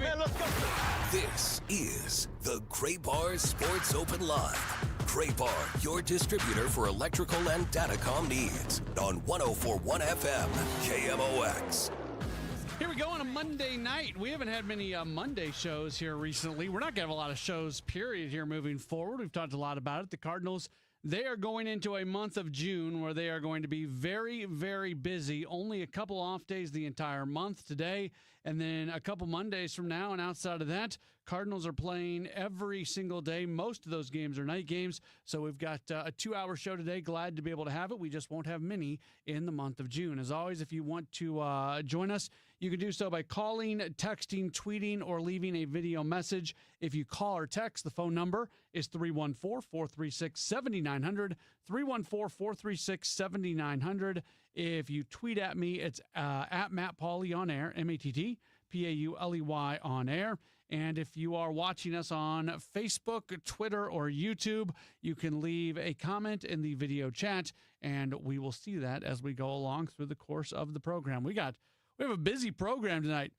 baby. Let's go. This is the Gray Bar Sports Open Live. Gray Bar, your distributor for electrical and datacom needs on 104.1 FM, KMOX. Here we go on a Monday night. We haven't had many Monday shows here recently. We're not going to have a lot of shows, period, here moving forward. We've talked a lot about it. The Cardinals, they are going into a month of June where they are going to be very, very busy. Only a couple off days the entire month today, and then a couple Mondays from now. And outside of that, Cardinals are playing every single day. Most of those games are night games. So we've got a 2-hour show today. Glad to be able to have it. We just won't have many in the month of June. As always, if you want to join us, you can do so by calling, texting, tweeting, or leaving a video message. If you call or text, the phone number is 314-436-7900, 314-436-7900. If you tweet at me, it's at Matt Pauley on air, MattPauley on air. And if you are watching us on Facebook, Twitter, or YouTube, you can leave a comment in the video chat, and we will see that as we go along through the course of the program. We have a busy program tonight.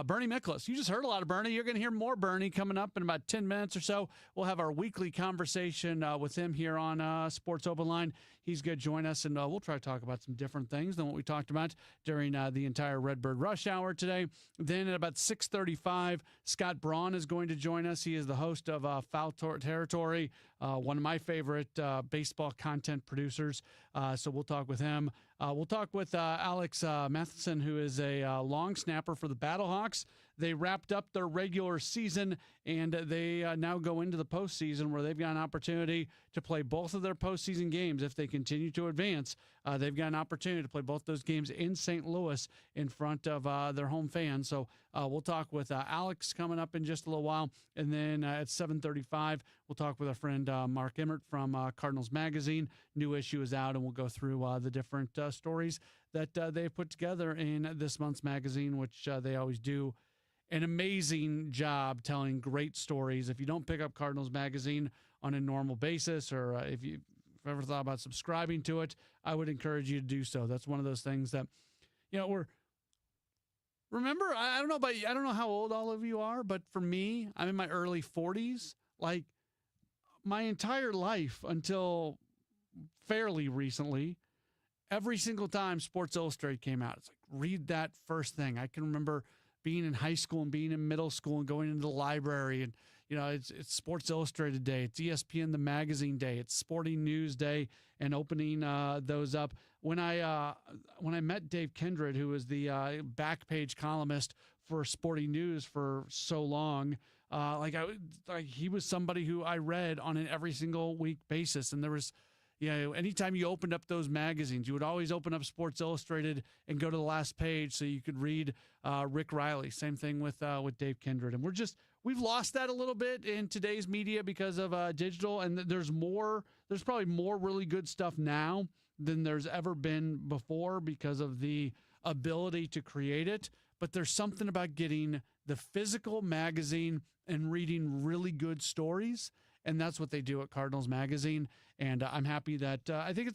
Bernie Miklasz. You just heard a lot of Bernie. You're going to hear more Bernie coming up in about 10 minutes or so. We'll have our weekly conversation with him here on Sports Open Line. He's going to join us, and we'll try to talk about some different things than what we talked about during the entire Redbird Rush Hour today. Then at about 6:35, Scott Braun is going to join us. He is the host of Foul Territory, one of my favorite baseball content producers. So we'll talk with him. We'll talk with Alex Matheson, who is a long snapper for the Battlehawks. They wrapped up their regular season, and they now go into the postseason where they've got an opportunity to play both of their postseason games. If they continue to advance, they've got an opportunity to play both those games in St. Louis in front of their home fans. So we'll talk with Alex coming up in just a little while. And then at 7:35, we'll talk with our friend Mark Emmert from Cardinals Magazine. New issue is out, and we'll go through the different stories that they've put together in this month's magazine, which they always do an amazing job telling great stories. If you don't pick up Cardinals Magazine on a normal basis, or if you've ever thought about subscribing to it, I would encourage you to do so. That's one of those things that, remember, I don't know how old all of you are, but for me, I'm in my early 40s. Like, my entire life until fairly recently, every single time Sports Illustrated came out, it's like, read that first thing. I can remember being in high school and being in middle school and going into the library, and it's Sports Illustrated Day, it's ESPN the Magazine Day, it's Sporting News Day, and opening those up. When I met Dave Kindred, who was the back page columnist for Sporting News for so long, he was somebody who I read on an every single week basis, and there was. Anytime you opened up those magazines, you would always open up Sports Illustrated and go to the last page so you could read Rick Riley. Same thing with Dave Kindred. And we've lost that a little bit in today's media because of digital. And there's probably more really good stuff now than there's ever been before because of the ability to create it. But there's something about getting the physical magazine and reading really good stories. And that's what they do at Cardinals Magazine. And I'm happy that I think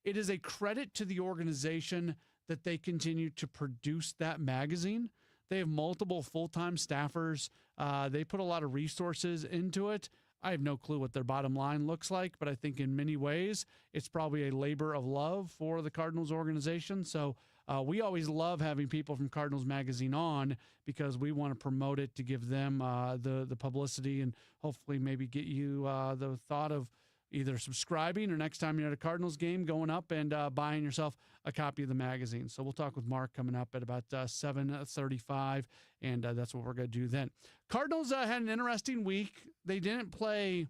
it is a credit to the organization that they continue to produce that magazine. They have multiple full-time staffers. They put a lot of resources into it. I have no clue what their bottom line looks like, but I think in many ways it's probably a labor of love for the Cardinals organization. So we always love having people from Cardinals Magazine on because we want to promote it to give them the publicity and hopefully maybe get you the thought of either subscribing or next time you're at a Cardinals game, going up and buying yourself a copy of the magazine. So we'll talk with Mark coming up at about 7:35, and that's what we're going to do then. Cardinals had an interesting week. They didn't play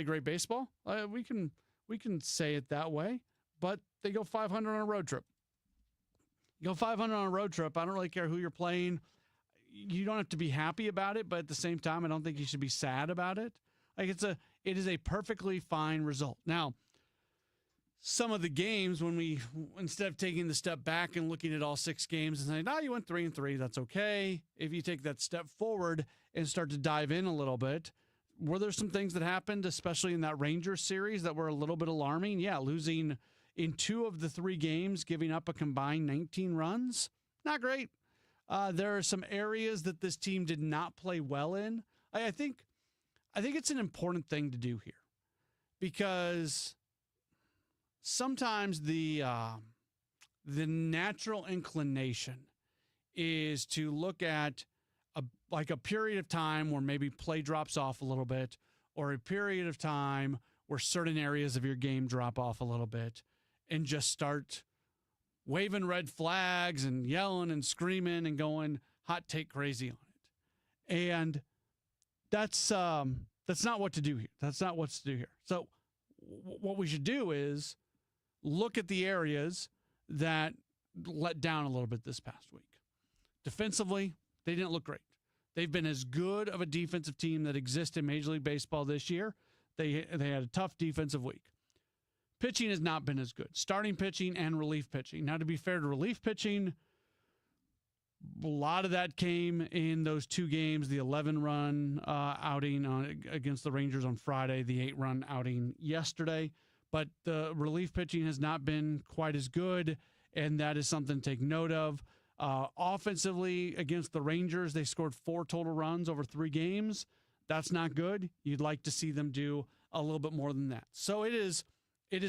great baseball. We can say it that way, but they go 500 on a road trip. You go 500 on a road trip. I don't really care who you're playing. You don't have to be happy about it, but at the same time, I don't think you should be sad about it. Like it is a perfectly fine result. Now, some of the games when instead of taking the step back and looking at all 6 games and saying, you went 3-3, that's okay. If you take that step forward and start to dive in a little bit, were there some things that happened, especially in that Rangers series, that were a little bit alarming? Yeah, losing in 2 of the 3 games, giving up a combined 19 runs, not great. There are some areas that this team did not play well in. I think it's an important thing to do here because sometimes the natural inclination is to look at a period of time where maybe play drops off a little bit, or a period of time where certain areas of your game drop off a little bit, and just start waving red flags and yelling and screaming and going hot take crazy on it. And that's not what to do here. That's not what's to do here. So what we should do is look at the areas that let down a little bit this past week. Defensively, they didn't look great. They've been as good of a defensive team that exists in Major League Baseball this year. They had a tough defensive week. Pitching has not been as good. Starting pitching and relief pitching. Now, to be fair to relief pitching, a lot of that came in those two games, the 11-run outing against the Rangers on Friday, the 8-run outing yesterday. But the relief pitching has not been quite as good, and that is something to take note of. Offensively, against the Rangers, they scored 4 total runs over 3 games. That's not good. You'd like to see them do a little bit more than that. So it is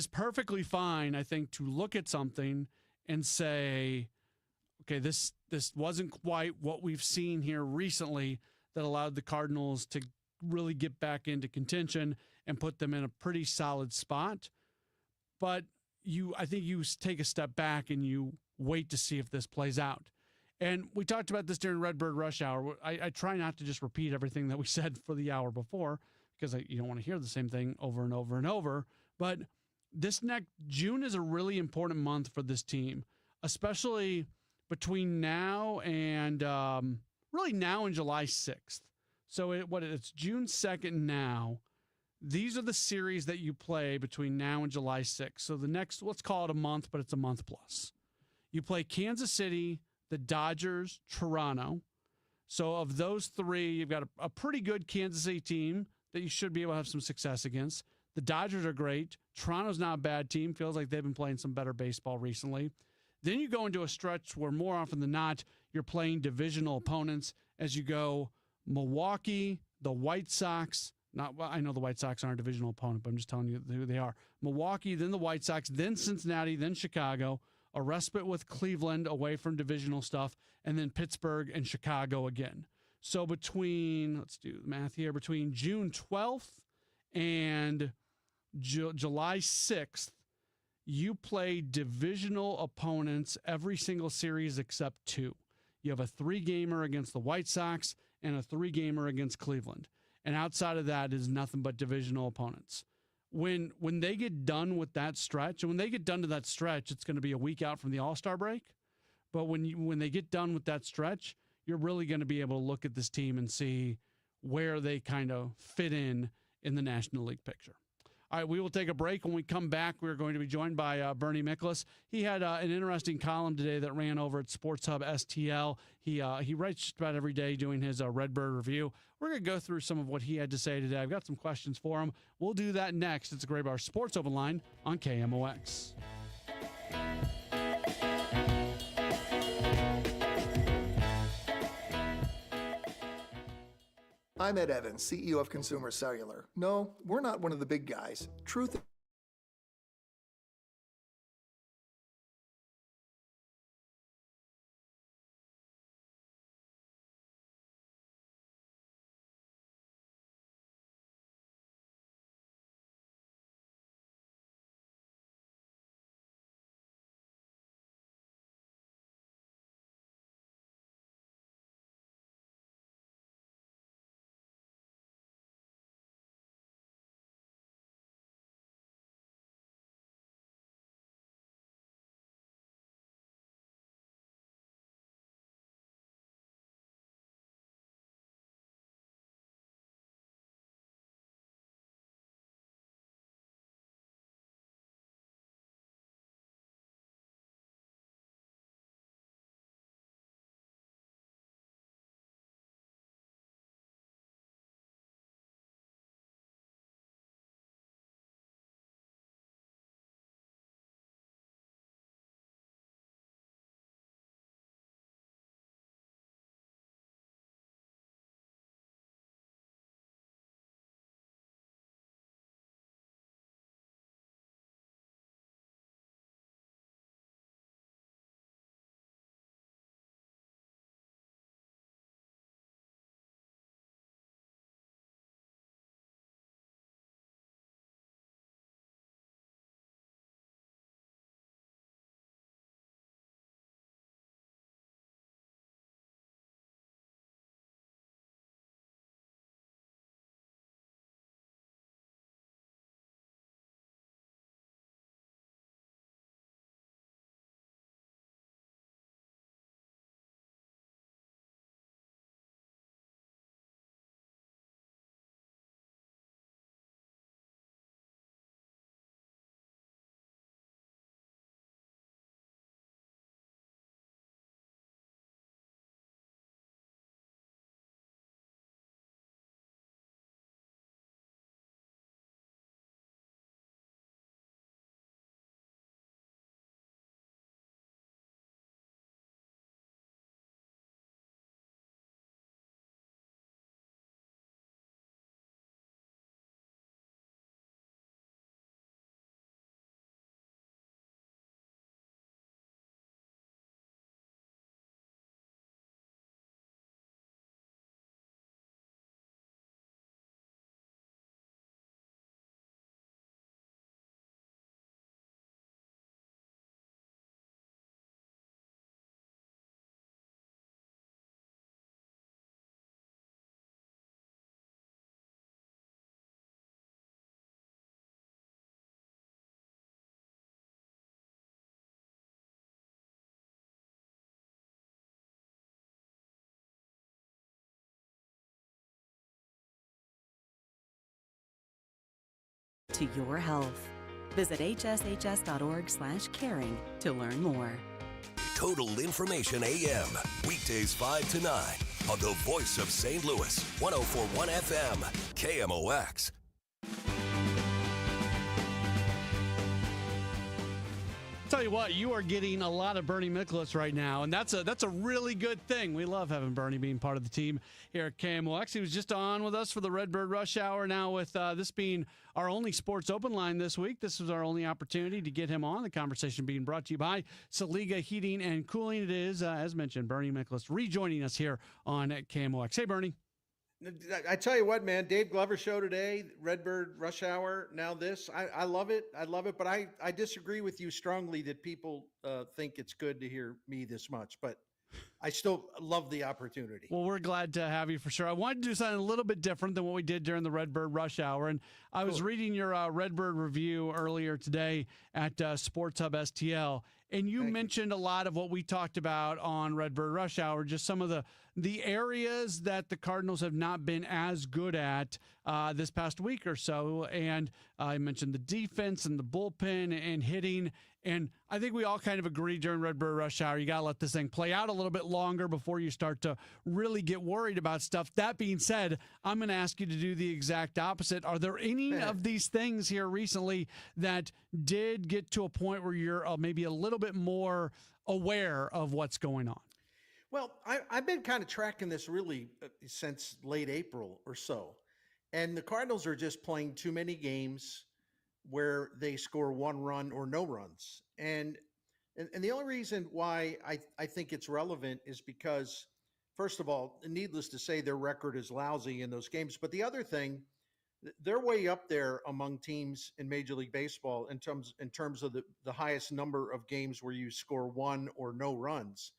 perfectly fine, I think, to look at something and say, okay, this wasn't quite what we've seen here recently that allowed the Cardinals to really get back into contention and put them in a pretty solid spot. But I think you take a step back and you wait to see if this plays out. And we talked about this during Redbird Rush Hour. I try not to just repeat everything that we said for the hour before because you don't want to hear the same thing over and over and over. But June is a really important month for this team, especially between now and really now and July 6th. So it's June 2nd now. These are the series that you play between now and July 6th. So the next, let's call it a month, but it's a month plus. You play Kansas City, the Dodgers, Toronto. So of those 3, you've got a pretty good Kansas City team that you should be able to have some success against. The Dodgers are great. Toronto's not a bad team. Feels like they've been playing some better baseball recently. Then you go into a stretch where more often than not, you're playing divisional opponents as you go Milwaukee, the White Sox. I know the White Sox aren't a divisional opponent, but I'm just telling you who they are. Milwaukee, then the White Sox, then Cincinnati, then Chicago. A respite with Cleveland away from divisional stuff, and then Pittsburgh and Chicago again. So let's do the math here, between June 12th and July 6th, you play divisional opponents every single series except 2. You have a 3-gamer against the White Sox and a 3-gamer against Cleveland. And outside of that is nothing but divisional opponents. When they get done with that stretch, and when they get done to that stretch, it's going to be a week out from the All-Star break. But when they get done with that stretch, you're really going to be able to look at this team and see where they kind of fit in the National League picture. All right, we will take a break. When we come back, we're going to be joined by Bernie Miklasz. He had an interesting column today that ran over at Sports Hub STL. He writes just about every day doing his Redbird review. We're going to go through some of what he had to say today. I've got some questions for him. We'll do that next. It's a Gray Bar Sports Open Line on KMOX. I'm Ed Evans, CEO of Consumer Cellular. No, we're not one of the big guys. Truth to your health. Visit hshs.org/caring to learn more. Total Information AM, weekdays 5 to 9 on the voice of St. Louis, 104.1 FM, KMOX. Tell you what, you are getting a lot of Bernie Miklasz right now, and that's a really good thing. We love having Bernie being part of the team here at KMOX. He was just on with us for the Redbird Rush Hour. Now, with this being our only sports open line this week, this was our only opportunity to get him on. The conversation being brought to you by Saliga Heating and Cooling. It is, as mentioned, Bernie Miklasz rejoining us here on KMOX. Hey, Bernie. I tell you what, man, Dave Glover show today, Redbird Rush Hour, now this, I love it. I love it. But I disagree with you strongly that people think it's good to hear me this much. But I still love the opportunity. Well, we're glad to have you for sure. I wanted to do something a little bit different than what we did during the Redbird Rush Hour. And I was reading your Redbird review earlier today at Sports Hub STL. And you mentioned a lot of what we talked about on Redbird Rush Hour, just some of the areas that the Cardinals have not been as good at this past week or so. And I mentioned the defense and the bullpen and hitting. And I think we all kind of agreed during Redbird Rush Hour, you got to let this thing play out a little bit longer before you start to really get worried about stuff. That being said, I'm going to ask you to do the exact opposite. Are there any of these things here recently that did get to a point where you're maybe a little bit more aware of what's going on? Well, I've been kind of tracking this really since late April or so. And the Cardinals are just playing too many games where they score one run or no runs. And the only reason why I think it's relevant is because, first of all, needless to say, their record is lousy in those games. But the other thing, they're way up there among teams in Major League Baseball in terms of the highest number of games where you score one or no runs.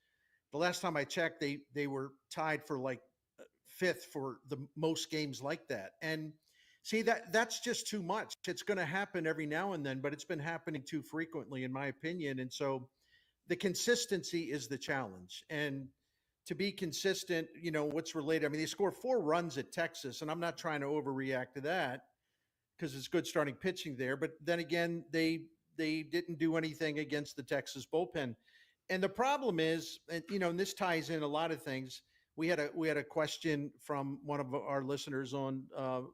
The last time I checked, they were tied for like fifth for the most games like that. And see, that's just too much. It's going to happen every now and then, but it's been happening too frequently, in my opinion. And so the consistency is the challenge. And to be consistent, what's related. I mean, they scored 4 runs at Texas, and I'm not trying to overreact to that because it's good starting pitching there. But then again, they didn't do anything against the Texas bullpen. And the problem is, and this ties in a lot of things. We had a question from one of our listeners on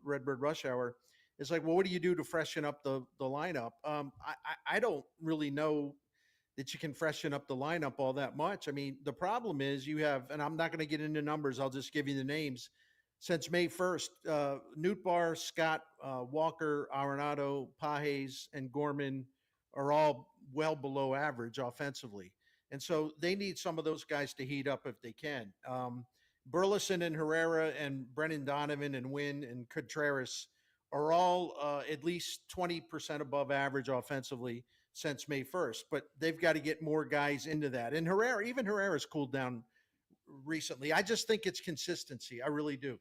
Redbird Rush Hour. It's like, well, what do you do to freshen up the lineup? I don't really know that you can freshen up the lineup all that much. I mean, the problem is you have, and I'm not going to get into numbers, I'll just give you the names. Since May 1st, Nootbaar, Scott, Walker, Arenado, Pages, and Gorman are all well below average offensively. And so they need some of those guys to heat up if they can. Burleson and Herrera and Brennan Donovan and Wynn and Contreras are all at least 20% above average offensively since May 1st. But they've got to get more guys into that. And Herrera's cooled down recently. I just think it's consistency. I really do.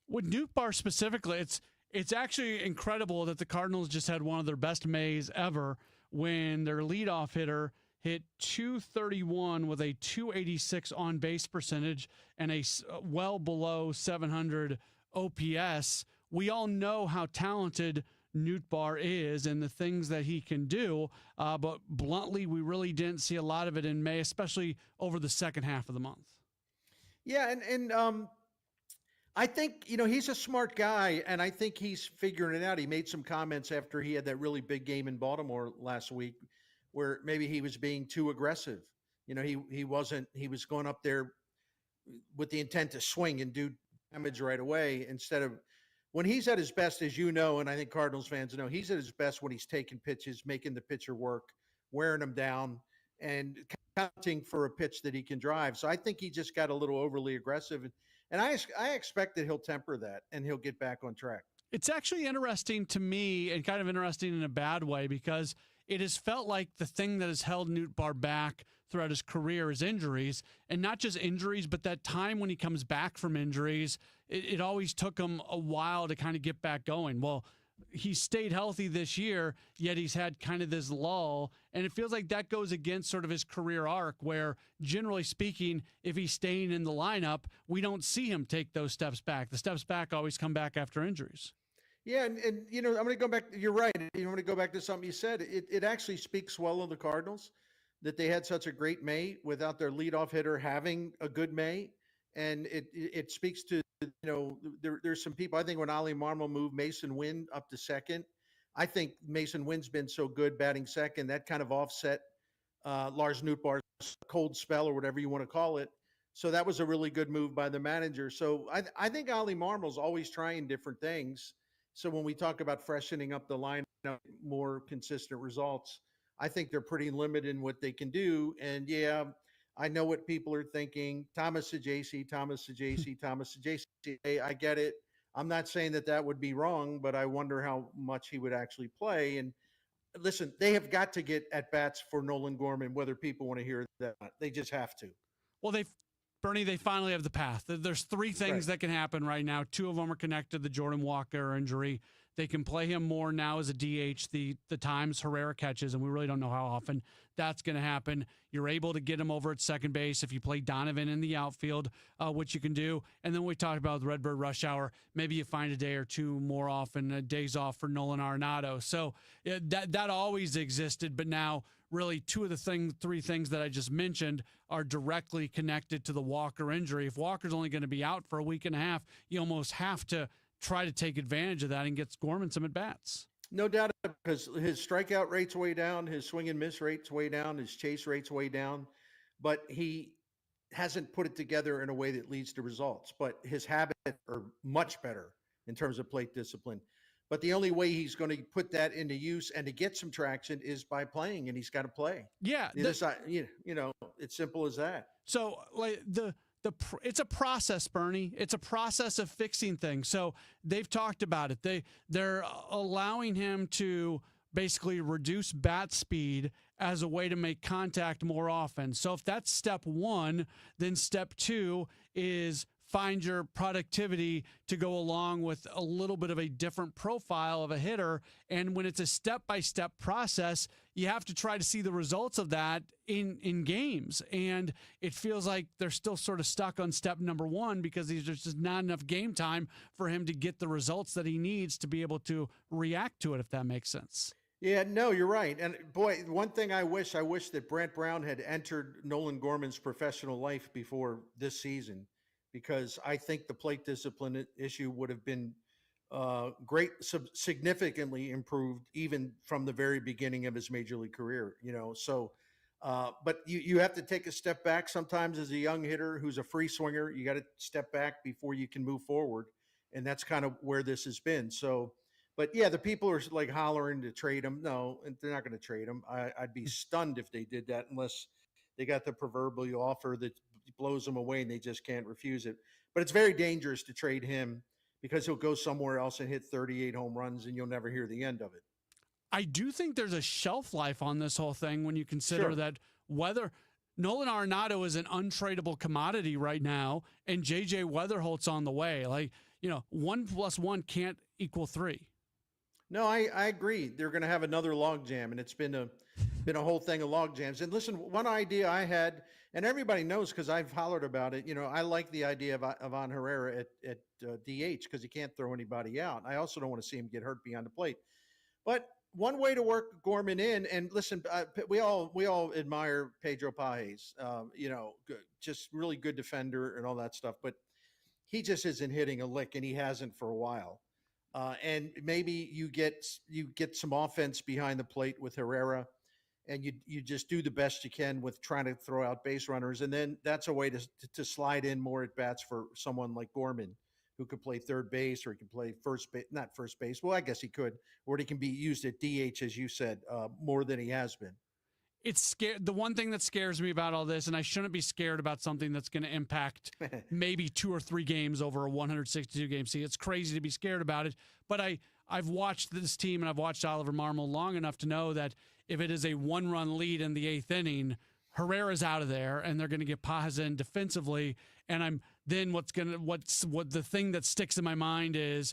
With Nootbaar specifically, it's actually incredible that the Cardinals just had one of their best Mays ever when their leadoff hitter hit .231 with a .286 on base percentage and a well below 700 OPS. We all know how talented Nootbaar is and the things that he can do, but bluntly, we really didn't see a lot of it in May, especially over the second half of the month. Yeah, and I think, he's a smart guy, and I think he's figuring it out. He made some comments after he had that really big game in Baltimore last week where maybe he was being too aggressive. He wasn't, he was going up there with the intent to swing and do damage right away instead of when he's at his best, as you know, and I think Cardinals fans know, he's at his best when he's taking pitches, making the pitcher work, wearing him down, and counting for a pitch that he can drive. So I think he just got a little overly aggressive. And I expect that he'll temper that and he'll get back on track. It's actually interesting to me, and kind of interesting in a bad way, because it has felt like the thing that has held Nootbaar back throughout his career is injuries, and not just injuries, but that time when he comes back from injuries, it always took him a while to kind of get back going. Well, he stayed healthy this year, yet he's had kind of this lull, and it feels like that goes against sort of his career arc where, generally speaking, if he's staying in the lineup, we don't see him take those steps back. The steps back always come back after injuries. Yeah, and I'm going to go back. You're right. I'm going to go back to something you said. It actually speaks well of the Cardinals that they had such a great May without their leadoff hitter having a good May, and it speaks to there's some people. I think when Ali Marmol moved Mason Wynn up to second, I think Mason Wynn's been so good batting second that kind of offset Lars Nootbaar's cold spell or whatever you want to call it. So that was a really good move by the manager. So I think Ali Marmol's always trying different things. So when we talk about freshening up the lineup, more consistent results, I think they're pretty limited in what they can do. And yeah, I know what people are thinking. Thomas Sajaci, Thomas Sajaci, Thomas Sajaci. Hey, I get it. I'm not saying that that would be wrong, but I wonder how much he would actually play. And listen, they have got to get at bats for Nolan Gorman, whether people want to hear that. They just have to. Well, Bernie, they finally have the path. There's three things that can happen right now. Two of them are connected to the Jordan Walker injury. They can play him more now as a DH the times Herrera catches, and we really don't know how often that's going to happen. You're able to get him over at second base if you play Donovan in the outfield, which you can do. And then we talked about the Redbird Rush Hour. Maybe you find a day or two more often, days off for Nolan Arenado. So that always existed, but now really two of the three things that I just mentioned are directly connected to the Walker injury. If Walker's only going to be out for a week and a half, you almost have to try to take advantage of that and get Gorman some at-bats. No doubt, because his strikeout rate's way down, his swing and miss rate's way down, his chase rate's way down, but he hasn't put it together in a way that leads to results. But his habits are much better in terms of plate discipline. But the only way he's going to put that into use and to get some traction is by playing, and he's got to play. Yeah. It's simple as that. So like it's a process, Bernie. It's a process of fixing things. So they've talked about it. They're allowing him to basically reduce bat speed as a way to make contact more often. So if that's step one, then step two is find your productivity to go along with a little bit of a different profile of a hitter. And when it's a step-by-step process, you have to try to see the results of that in games. And it feels like they're still sort of stuck on step number one because there's just not enough game time for him to get the results that he needs to be able to react to it, if that makes sense. Yeah, no, you're right. And boy, one thing I wish that Brant Brown had entered Nolan Gorman's professional life before this season, because I think the plate discipline issue would have been significantly improved even from the very beginning of his major league career, So, but you have to take a step back sometimes as a young hitter who's a free swinger. You got to step back before you can move forward. And that's kind of where this has been. So, but yeah, the people are like hollering to trade him. No, they're not going to trade him. I'd be stunned if they did that unless they got the proverbial offer that blows them away and they just can't refuse it. But it's very dangerous to trade him because he'll go somewhere else and hit 38 home runs and you'll never hear the end of it. I do think there's a shelf life on this whole thing when you consider that whether Nolan Arenado is an untradeable commodity right now and JJ Weatherholt's on the way. 1 + 1 can't equal 3. No, I agree. They're going to have another log jam, and it's been a whole thing of log jams. And listen, one idea I had, and everybody knows because I've hollered about it. I like the idea of Ivan Herrera at DH because he can't throw anybody out. I also don't want to see him get hurt beyond the plate. But one way to work Gorman in, and listen, we all admire Pedro Pages. Just really good defender and all that stuff. But he just isn't hitting a lick, and he hasn't for a while. And maybe you get some offense behind the plate with Herrera, and you just do the best you can with trying to throw out base runners, and then that's a way to slide in more at bats for someone like Gorman, who could play third base or he could play not first base. Well, I guess he could, or he can be used at DH, as you said, more than he has been. It's scared. The one thing that scares me about all this, and I shouldn't be scared about something that's going to impact maybe 2 or 3 games over a 162 game season. It's crazy to be scared about it, but I've watched this team and I've watched Oliver Marmol long enough to know that if it is a 1-run lead in the 8th inning, Herrera's out of there and they're going to get Paz in defensively. And what the thing that sticks in my mind is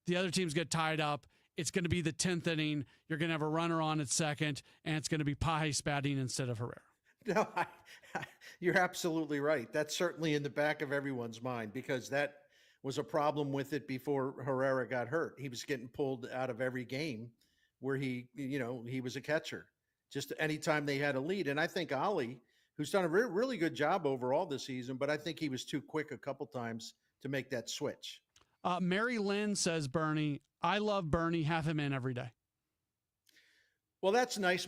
the other teams get tied up. It's going to be the 10th inning. You're going to have a runner on at second, and it's going to be Pajes batting instead of Herrera. No, you're absolutely right. That's certainly in the back of everyone's mind because was a problem with it before Herrera got hurt. He was getting pulled out of every game where he was a catcher. Just anytime they had a lead. And I think Ollie, who's done a really good job overall this season, but I think he was too quick a couple times to make that switch. Mary Lynn says, Bernie, I love Bernie. Have him in every day. Well, that's nice.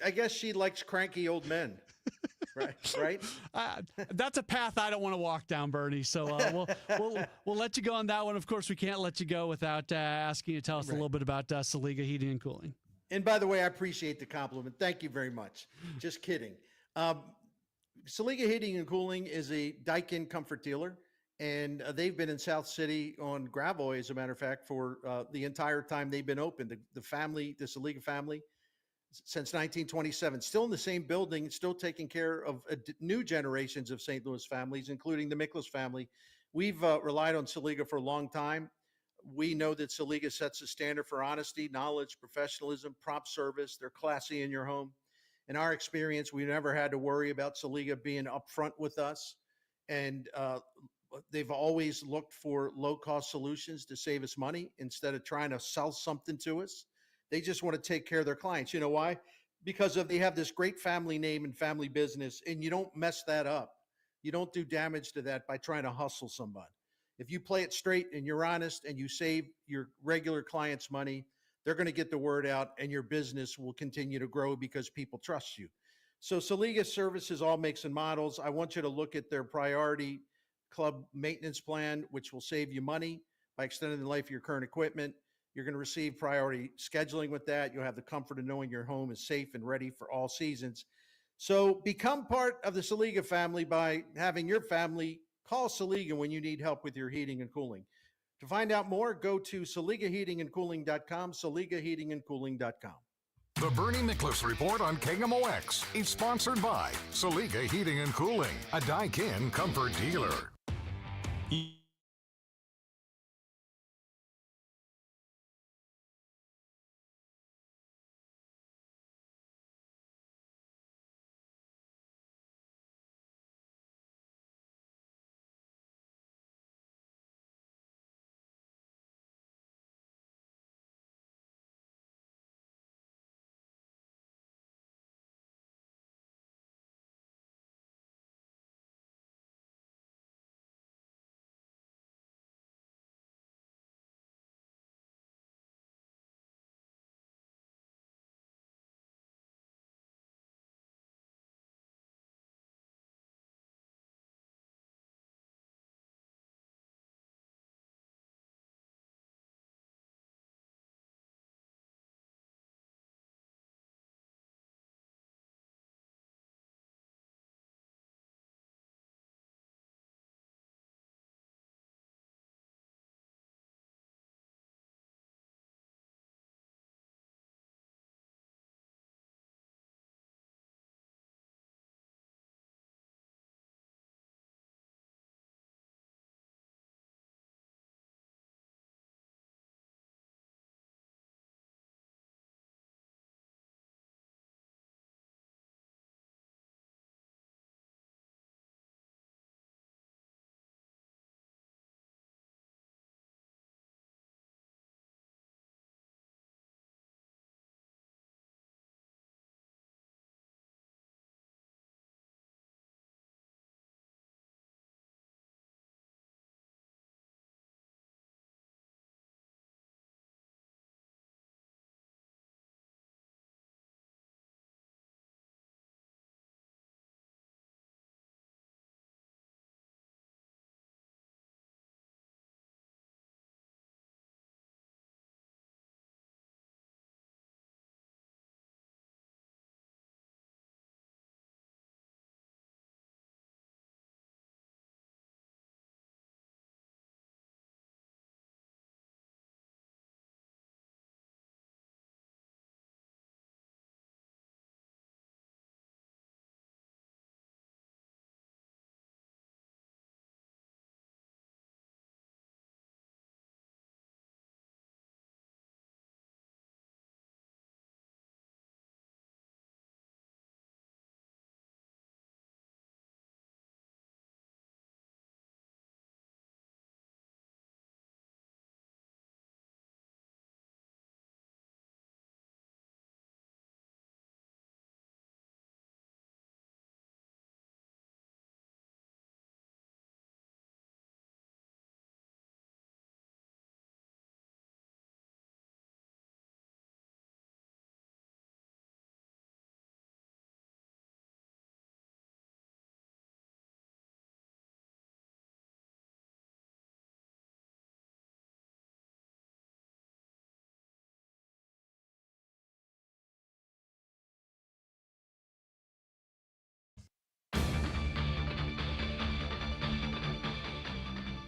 I guess she likes cranky old men. Right. That's a path I don't want to walk down, Bernie. So we'll let you go on that one. Of course, we can't let you go without asking you to tell us a little bit about Saliga Heating and Cooling. And by the way, I appreciate the compliment. Thank you very much. Just kidding. Saliga Heating and Cooling is a Daikin comfort dealer, and they've been in South City on Gravois, as a matter of fact, for the entire time they've been open. The Saliga family, since 1927, still in the same building, still taking care of new generations of St. Louis families, including the Miklas family. We've relied on Saliga for a long time. We know that Saliga sets a standard for honesty, knowledge, professionalism, prompt service. They're classy in your home. In our experience, we never had to worry about Saliga being upfront with us. And they've always looked for low-cost solutions to save us money instead of trying to sell something to us. They just want to take care of their clients. You know why? Because they have this great family name and family business, and you don't mess that up. You don't do damage to that by trying to hustle somebody. If you play it straight and you're honest and you save your regular clients money, they're going to get the word out and your business will continue to grow because people trust you. So Saliga services all makes and models. I want you to look at their priority club maintenance plan, which will save you money by extending the life of your current equipment. You're going to receive priority scheduling with that. You'll have the comfort of knowing your home is safe and ready for all seasons. So become part of the Saliga family by having your family call Saliga when you need help with your heating and cooling. To find out more, go to SaligaHeatingandCooling.com, SaligaHeatingandCooling.com. The Bernie Miklas Report on KMOX is sponsored by Saliga Heating and Cooling, a Daikin comfort dealer.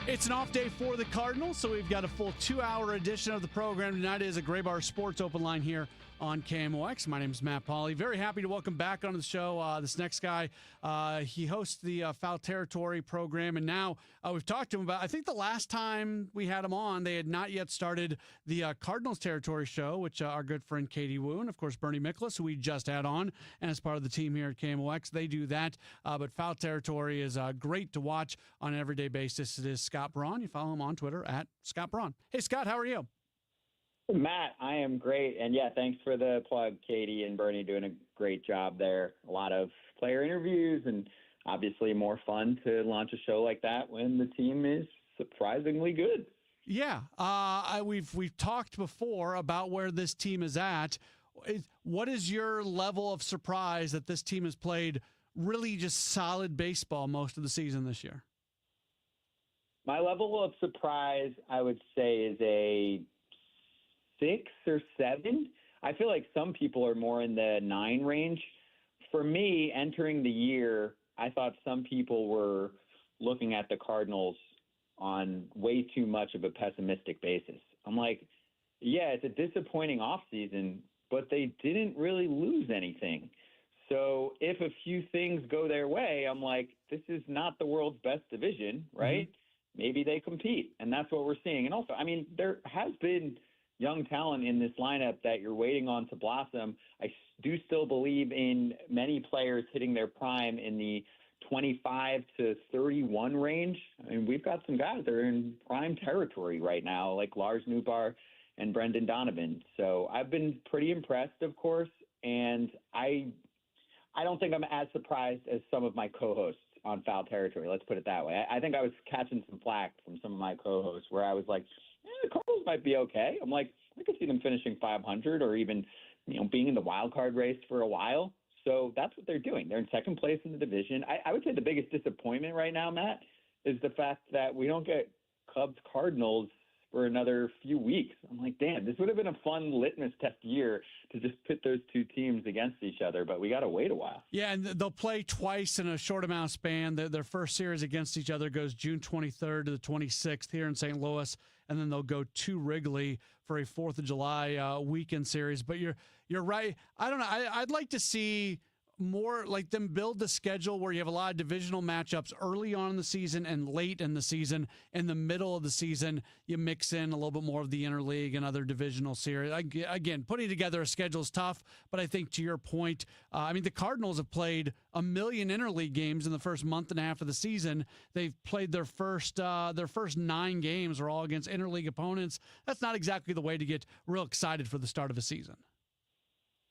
It's an off day for the Cardinals, so we've got a full 2-hour edition of the program. Tonight is a Gray Bar Sports Open Line here on KMOX. My name is Matt Pauley. Very happy to welcome back onto the show this next guy. He hosts the Foul Territory program, and now we've talked to him about, I think the last time we had him on, they had not yet started the Cardinals Territory show, which our good friend Katie Wu and, of course, Bernie Miklas, who we just had on, and as part of the team here at KMOX, they do that. But Foul Territory is great to watch on an everyday basis. It is Scott Braun. You follow him on Twitter at Scott Braun. Hey, Scott, how are you? Matt, I am great. And yeah, thanks for the plug. Katie and Bernie doing a great job there. A lot of player interviews and obviously more fun to launch a show like that when the team is surprisingly good. Yeah. We've talked before about where this team is at. What is your level of surprise that this team has played really just solid baseball most of the season this year? My level of surprise, I would say, is a 6 or 7. I feel like some people are more in the 9 range. For me, entering the year, I thought some people were looking at the Cardinals on way too much of a pessimistic basis. I'm like, yeah, it's a disappointing offseason, but they didn't really lose anything. So if a few things go their way, I'm like, this is not the world's best division, right? Mm-hmm. Maybe they compete, and that's what we're seeing. And also, I mean, there has been young talent in this lineup that you're waiting on to blossom. I do still believe in many players hitting their prime in the 25 to 31 range. I mean, we've got some guys that are in prime territory right now, like Lars Nootbaar and Brendan Donovan. So I've been pretty impressed, of course, and I don't think I'm as surprised as some of my co-hosts on Foul Territory. Let's put it that way. I think I was catching some flack from some of my co-hosts where I was like, the Cardinals might be okay. I'm like, I could see them finishing 500 or even, being in the wild card race for a while. So that's what they're doing. They're in second place in the division. I would say the biggest disappointment right now, Matt, is the fact that we don't get Cubs Cardinals for another few weeks. I'm like, damn, this would have been a fun litmus test year to just pit those two teams against each other, but we got to wait a while. Yeah, and they'll play twice in a short amount of span. Their first series against each other goes June 23rd to the 26th here in St. Louis, and then they'll go to Wrigley for a 4th of July weekend series. But you're right. I don't know. I'd like to see more like them build the schedule where you have a lot of divisional matchups early on in the season and late in the season. In the middle of the season, you mix in a little bit more of the interleague and other divisional series. Again, putting together a schedule is tough, but I think to your point, the Cardinals have played 1 million interleague games in the first month and a half of the season. They've played their first 9 games are all against interleague opponents. That's not exactly the way to get real excited for the start of a season.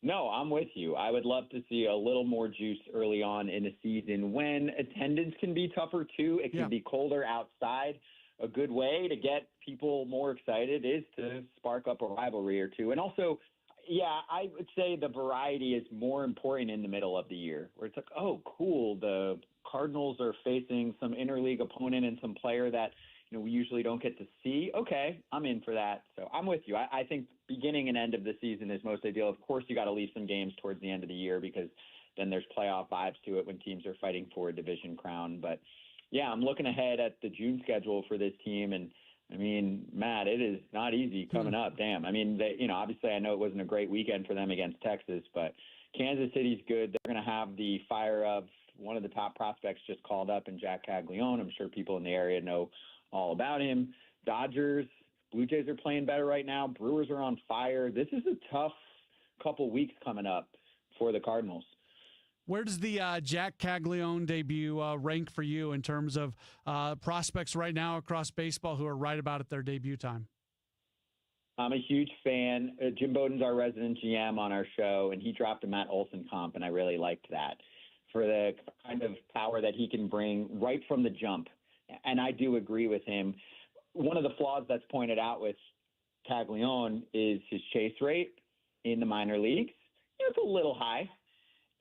No, I'm with you. I would love to see a little more juice early on in the season when attendance can be tougher too. It can be colder outside. A good way to get people more excited is to spark up a rivalry or two. And also, I would say the variety is more important in the middle of the year where it's like, oh, cool. The Cardinals are facing some interleague opponent and some player that we usually don't get to see. Okay, I'm in for that. So I'm with you. I think beginning and end of the season is most ideal. Of course, you got to leave some games towards the end of the year because then there's playoff vibes to it when teams are fighting for a division crown. But yeah, I'm looking ahead at the June schedule for this team. And I mean, Matt, it is not easy coming up. Damn. I mean, obviously I know it wasn't a great weekend for them against Texas, but Kansas City's good. They're going to have the fire of one of the top prospects just called up in Jack Caglione. I'm sure people in the area know all about him. Dodgers, Blue Jays are playing better right now. Brewers are on fire. This is a tough couple weeks coming up for the Cardinals. Where does the Jack Caglione debut rank for you in terms of prospects right now across baseball who are right about at their debut time? I'm a huge fan. Jim Bowden's our resident GM on our show, and he dropped a Matt Olson comp, and I really liked that for the kind of power that he can bring right from the jump. And I do agree with him. One of the flaws that's pointed out with Caglione is his chase rate in the minor leagues. It's a little high.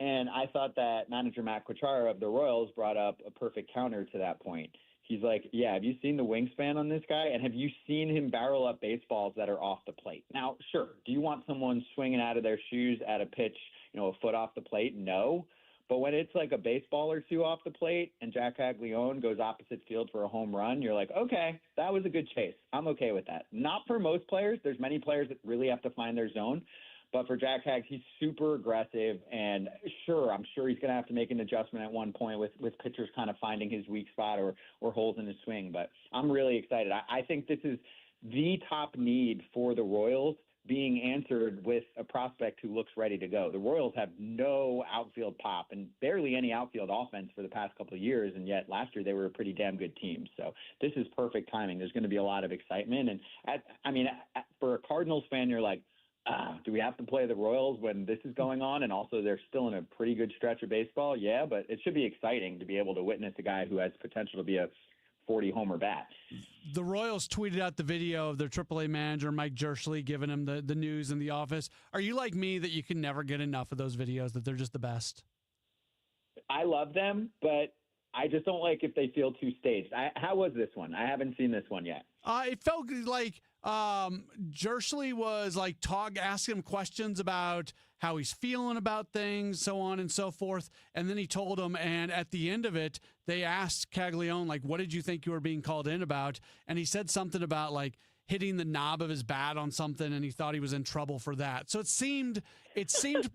And I thought that manager Matt Quachara of the Royals brought up a perfect counter to that point. He's like, yeah, have you seen the wingspan on this guy? And have you seen him barrel up baseballs that are off the plate? Now, sure, do you want someone swinging out of their shoes at a pitch, a foot off the plate? No. But when it's like a baseball or two off the plate and Jack Caglione goes opposite field for a home run, you're like, okay, that was a good chase. I'm okay with that. Not for most players. There's many players that really have to find their zone. But for Jack Haggs, he's super aggressive, and I'm sure he's going to have to make an adjustment at one point with pitchers kind of finding his weak spot or holes in his swing. But I'm really excited. I think this is the top need for the Royals being answered with a prospect who looks ready to go. The Royals have no outfield pop and barely any outfield offense for the past couple of years, and yet last year they were a pretty damn good team. So this is perfect timing. There's going to be a lot of excitement. And for a Cardinals fan, you're like, do we have to play the Royals when this is going on? And also they're still in a pretty good stretch of baseball. Yeah, but it should be exciting to be able to witness a guy who has potential to be a 40-homer bat. The Royals tweeted out the video of their AAA manager, Mike Jerschley, giving him the news in the office. Are you like me that you can never get enough of those videos, that they're just the best? I love them, but I just don't like if they feel too staged. How was this one? I haven't seen this one yet. It felt like Jerschley was like asking him questions about how he's feeling about things, so on and so forth. And then he told him, and at the end of it, they asked Caglione, like, what did you think you were being called in about? And he said something about like hitting the knob of his bat on something, and he thought he was in trouble for that. So it seemed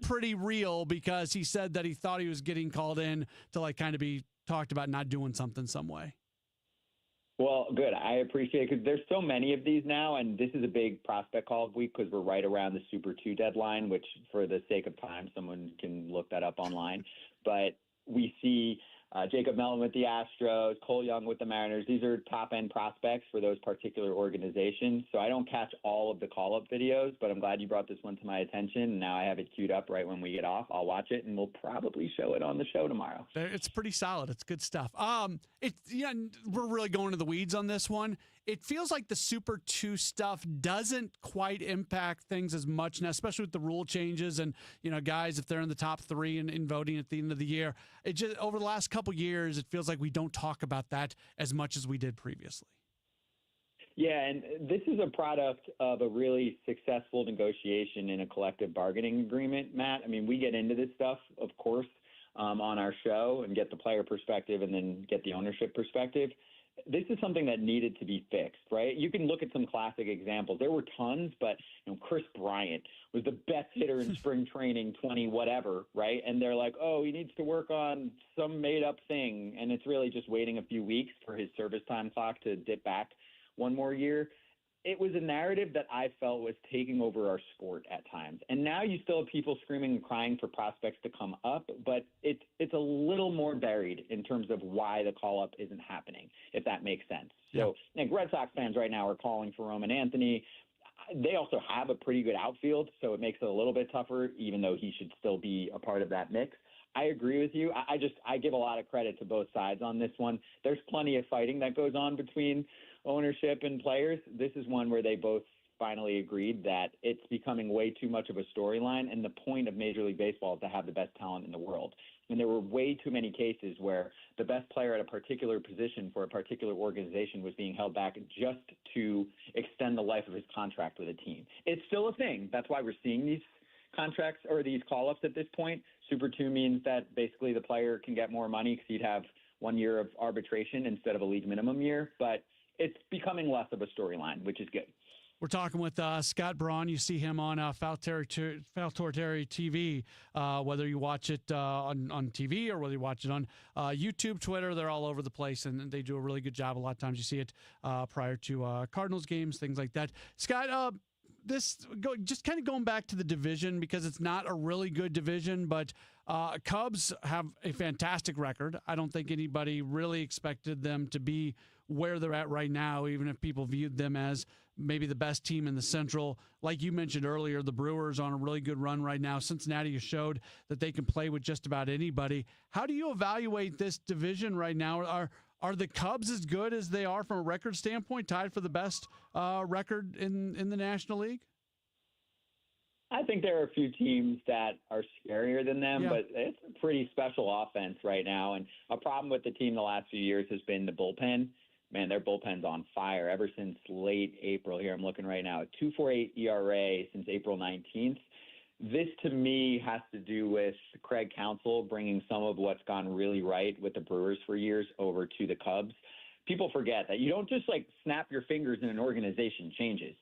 pretty real, because he said that he thought he was getting called in to like kind of be talked about not doing something some way. Well, good. I appreciate it, because there's so many of these now, and this is a big prospect call week because we're right around the Super 2 deadline, which for the sake of time, someone can look that up online. But we see Jacob Melton with the Astros, Cole Young with the Mariners. These are top-end prospects for those particular organizations. So I don't catch all of the call-up videos, but I'm glad you brought this one to my attention. And now I have it queued up right when we get off. I'll watch it, and we'll probably show it on the show tomorrow. It's pretty solid. It's good stuff. We're really going to the weeds on this one. It feels like the Super 2 stuff doesn't quite impact things as much now, especially with the rule changes and, guys, if they're in the top 3 in voting at the end of the year. It just, over the last couple years, it feels like we don't talk about that as much as we did previously. Yeah, and this is a product of a really successful negotiation in a collective bargaining agreement, Matt. I mean, we get into this stuff, of course, on our show and get the player perspective and then get the ownership perspective. This is something that needed to be fixed, right? You can look at some classic examples. There were tons, but Chris Bryant was the best hitter in spring training, 20 whatever, right? And they're like, oh, he needs to work on some made-up thing, and it's really just waiting a few weeks for his service time clock to dip back one more year. It was a narrative that I felt was taking over our sport at times. And now you still have people screaming and crying for prospects to come up, but it's a little more buried in terms of why the call-up isn't happening, if that makes sense. Yeah. So Red Sox fans right now are calling for Roman Anthony. They also have a pretty good outfield, so it makes it a little bit tougher, even though he should still be a part of that mix. I agree with you. I give a lot of credit to both sides on this one. There's plenty of fighting that goes on between ownership and players. This is one where they both finally agreed that it's becoming way too much of a storyline, and the point of Major League Baseball is to have the best talent in the world. And there were way too many cases where the best player at a particular position for a particular organization was being held back just to extend the life of his contract with a team. It's still a thing. That's why we're seeing these contracts or these call-ups at this point. Super 2 means that basically the player can get more money because he'd have 1 year of arbitration instead of a league minimum year. But it's becoming less of a storyline, which is good. We're talking with Scott Braun. You see him on Foul Territory TV, whether you watch it on TV or whether you watch it on YouTube, Twitter. They're all over the place, and they do a really good job. A lot of times you see it prior to Cardinals games, things like that. Scott, just kind of going back to the division, because it's not a really good division, but Cubs have a fantastic record. I don't think anybody really expected them to be where they're at right now, even if people viewed them as maybe the best team in the Central. Like you mentioned earlier, the Brewers on a really good run right now. Cincinnati has showed that they can play with just about anybody. How do you evaluate this division right now? Are the Cubs as good as they are from a record standpoint, tied for the best record in the National League? I think there are a few teams that are scarier than them, but it's a pretty special offense right now. And a problem with the team the last few years has been the bullpen. Man, their bullpen's on fire ever since late April here. I'm looking right now at 2.48 ERA since April 19th. This, to me, has to do with Craig Counsell bringing some of what's gone really right with the Brewers for years over to the Cubs. People forget that you don't just, snap your fingers and an organization changes.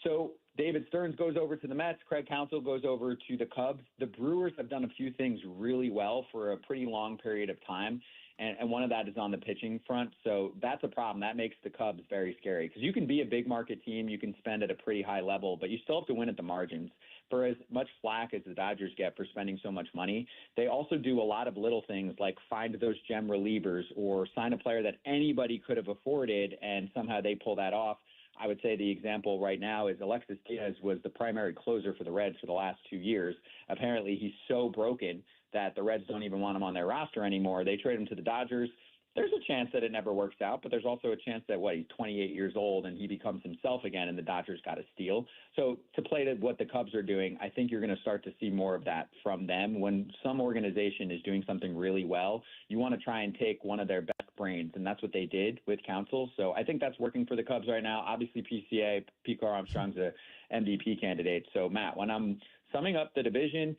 So David Stearns goes over to the Mets. Craig Counsell goes over to the Cubs. The Brewers have done a few things really well for a pretty long period of time, and one of that is on the pitching front. So that's a problem. That makes the Cubs very scary because you can be a big market team. You can spend at a pretty high level, but you still have to win at the margins. For as much flack as the Dodgers get for spending so much money, they also do a lot of little things like find those gem relievers or sign a player that anybody could have afforded, and somehow they pull that off. I would say the example right now is Alexis Diaz was the primary closer for the Reds for the last 2 years. Apparently, he's so broken that the Reds don't even want him on their roster anymore. They trade him to the Dodgers. There's a chance that it never works out, but there's also a chance that, he's 28 years old and he becomes himself again and the Dodgers got a steal. So to play to what the Cubs are doing, I think you're going to start to see more of that from them. When some organization is doing something really well, you want to try and take one of their best brains, and that's what they did with Counsell. So I think that's working for the Cubs right now. Obviously, PCA, Pete Armstrong's a MVP candidate. So, Matt, when I'm summing up the division,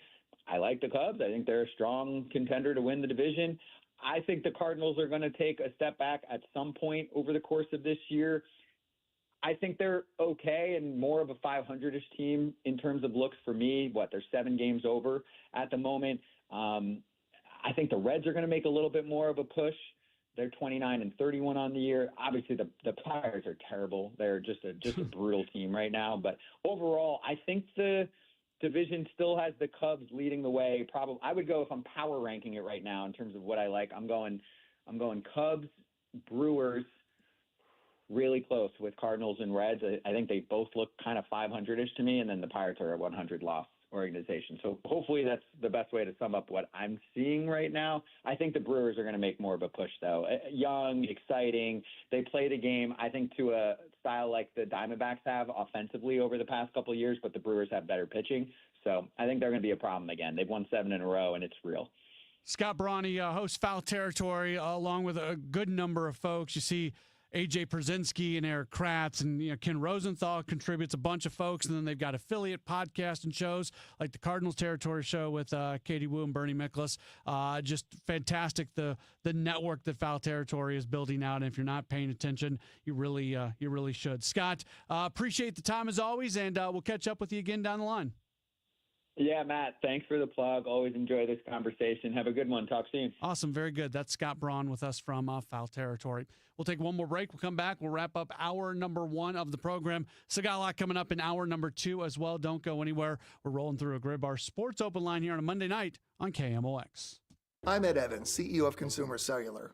I like the Cubs. I think they're a strong contender to win the division. I think the Cardinals are going to take a step back at some point over the course of this year. I think they're okay and more of a 500-ish team in terms of looks for me. They're 7 games over at the moment. I think the Reds are going to make a little bit more of a push. They're 29-31 on the year. Obviously, the Pirates are terrible. They're just a brutal team right now. But overall, I think the division still has the Cubs leading the way. Probably, I would go, if I'm power ranking it right now in terms of what I like, I'm going Cubs, Brewers, really close with Cardinals and Reds. I think they both look kind of 500-ish to me, and then the Pirates are a 100-loss organization. So hopefully that's the best way to sum up what I'm seeing right now. I think the Brewers are going to make more of a push, though. Young, exciting. They play the game, I think, to a style like the Diamondbacks have offensively over the past couple of years, but the Brewers have better pitching. So I think they're going to be a problem again. They've won 7 in a row, and it's real. Scott Brawny hosts Foul Territory along with a good number of folks. You see AJ Przinsky and Eric Kratz, and Ken Rosenthal contributes a bunch of folks, and then they've got affiliate podcasts and shows like the Cardinals Territory Show with Katie Wu and Bernie Miklas. Just fantastic, the network that Foul Territory is building out. And if you're not paying attention, you really should. Scott, appreciate the time as always, and we'll catch up with you again down the line. Yeah, Matt, thanks for the plug. Always enjoy this conversation. Have a good one. Talk soon. Awesome. Very good. That's Scott Braun with us from Foul Territory. We'll take one more break. We'll come back. We'll wrap up hour number 1 of the program. So got a lot coming up in hour number 2 as well. Don't go anywhere. We're rolling through a Grid Bar Sports Open Line here on a Monday night on KMOX. I'm Ed Evans, CEO of Consumer Cellular.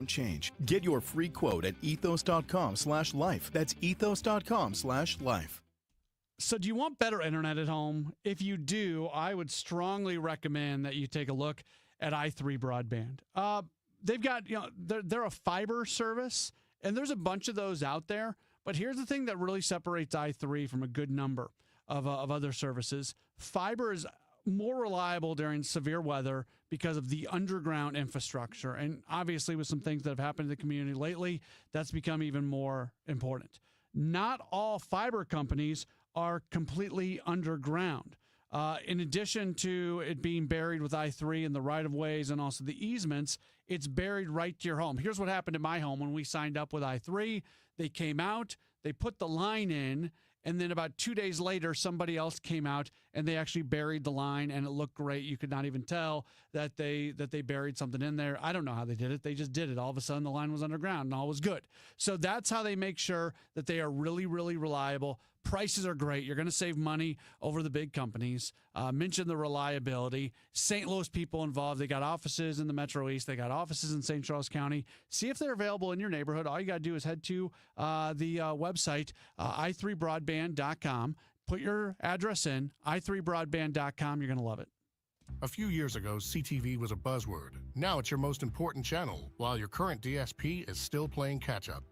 Change. Get your free quote at ethos.com/life. That's ethos.com/life. So do you want better internet at home? If you do, I would strongly recommend that you take a look at i3 Broadband. They've got, they're a fiber service, and there's a bunch of those out there. But here's the thing that really separates i3 from a good number of other services. Fiber is more reliable during severe weather because of the underground infrastructure. And obviously with some things that have happened in the community lately, that's become even more important. Not all fiber companies are completely underground. In addition to it being buried with i3 and the right-of-ways and also the easements, it's buried right to your home. Here's what happened in my home when we signed up with i3. They came out, they put the line in, And then about 2 days later, somebody else came out and they actually buried the line, and it looked great. You could not even tell that they buried something in there. I don't know how they did it. They just did it. All of a sudden, the line was underground and all was good. So that's how they make sure that they are really, really reliable. Prices are great. You're going to save money over the big companies. Mention the reliability. St. Louis people involved. They got offices in the Metro East. They got offices in St. Charles County. See if they're available in your neighborhood. All you got to do is head to the website, i3broadband.com. Put your address in, i3broadband.com. You're going to love it. A few years ago, CTV was a buzzword. Now it's your most important channel, while your current DSP is still playing catch-up.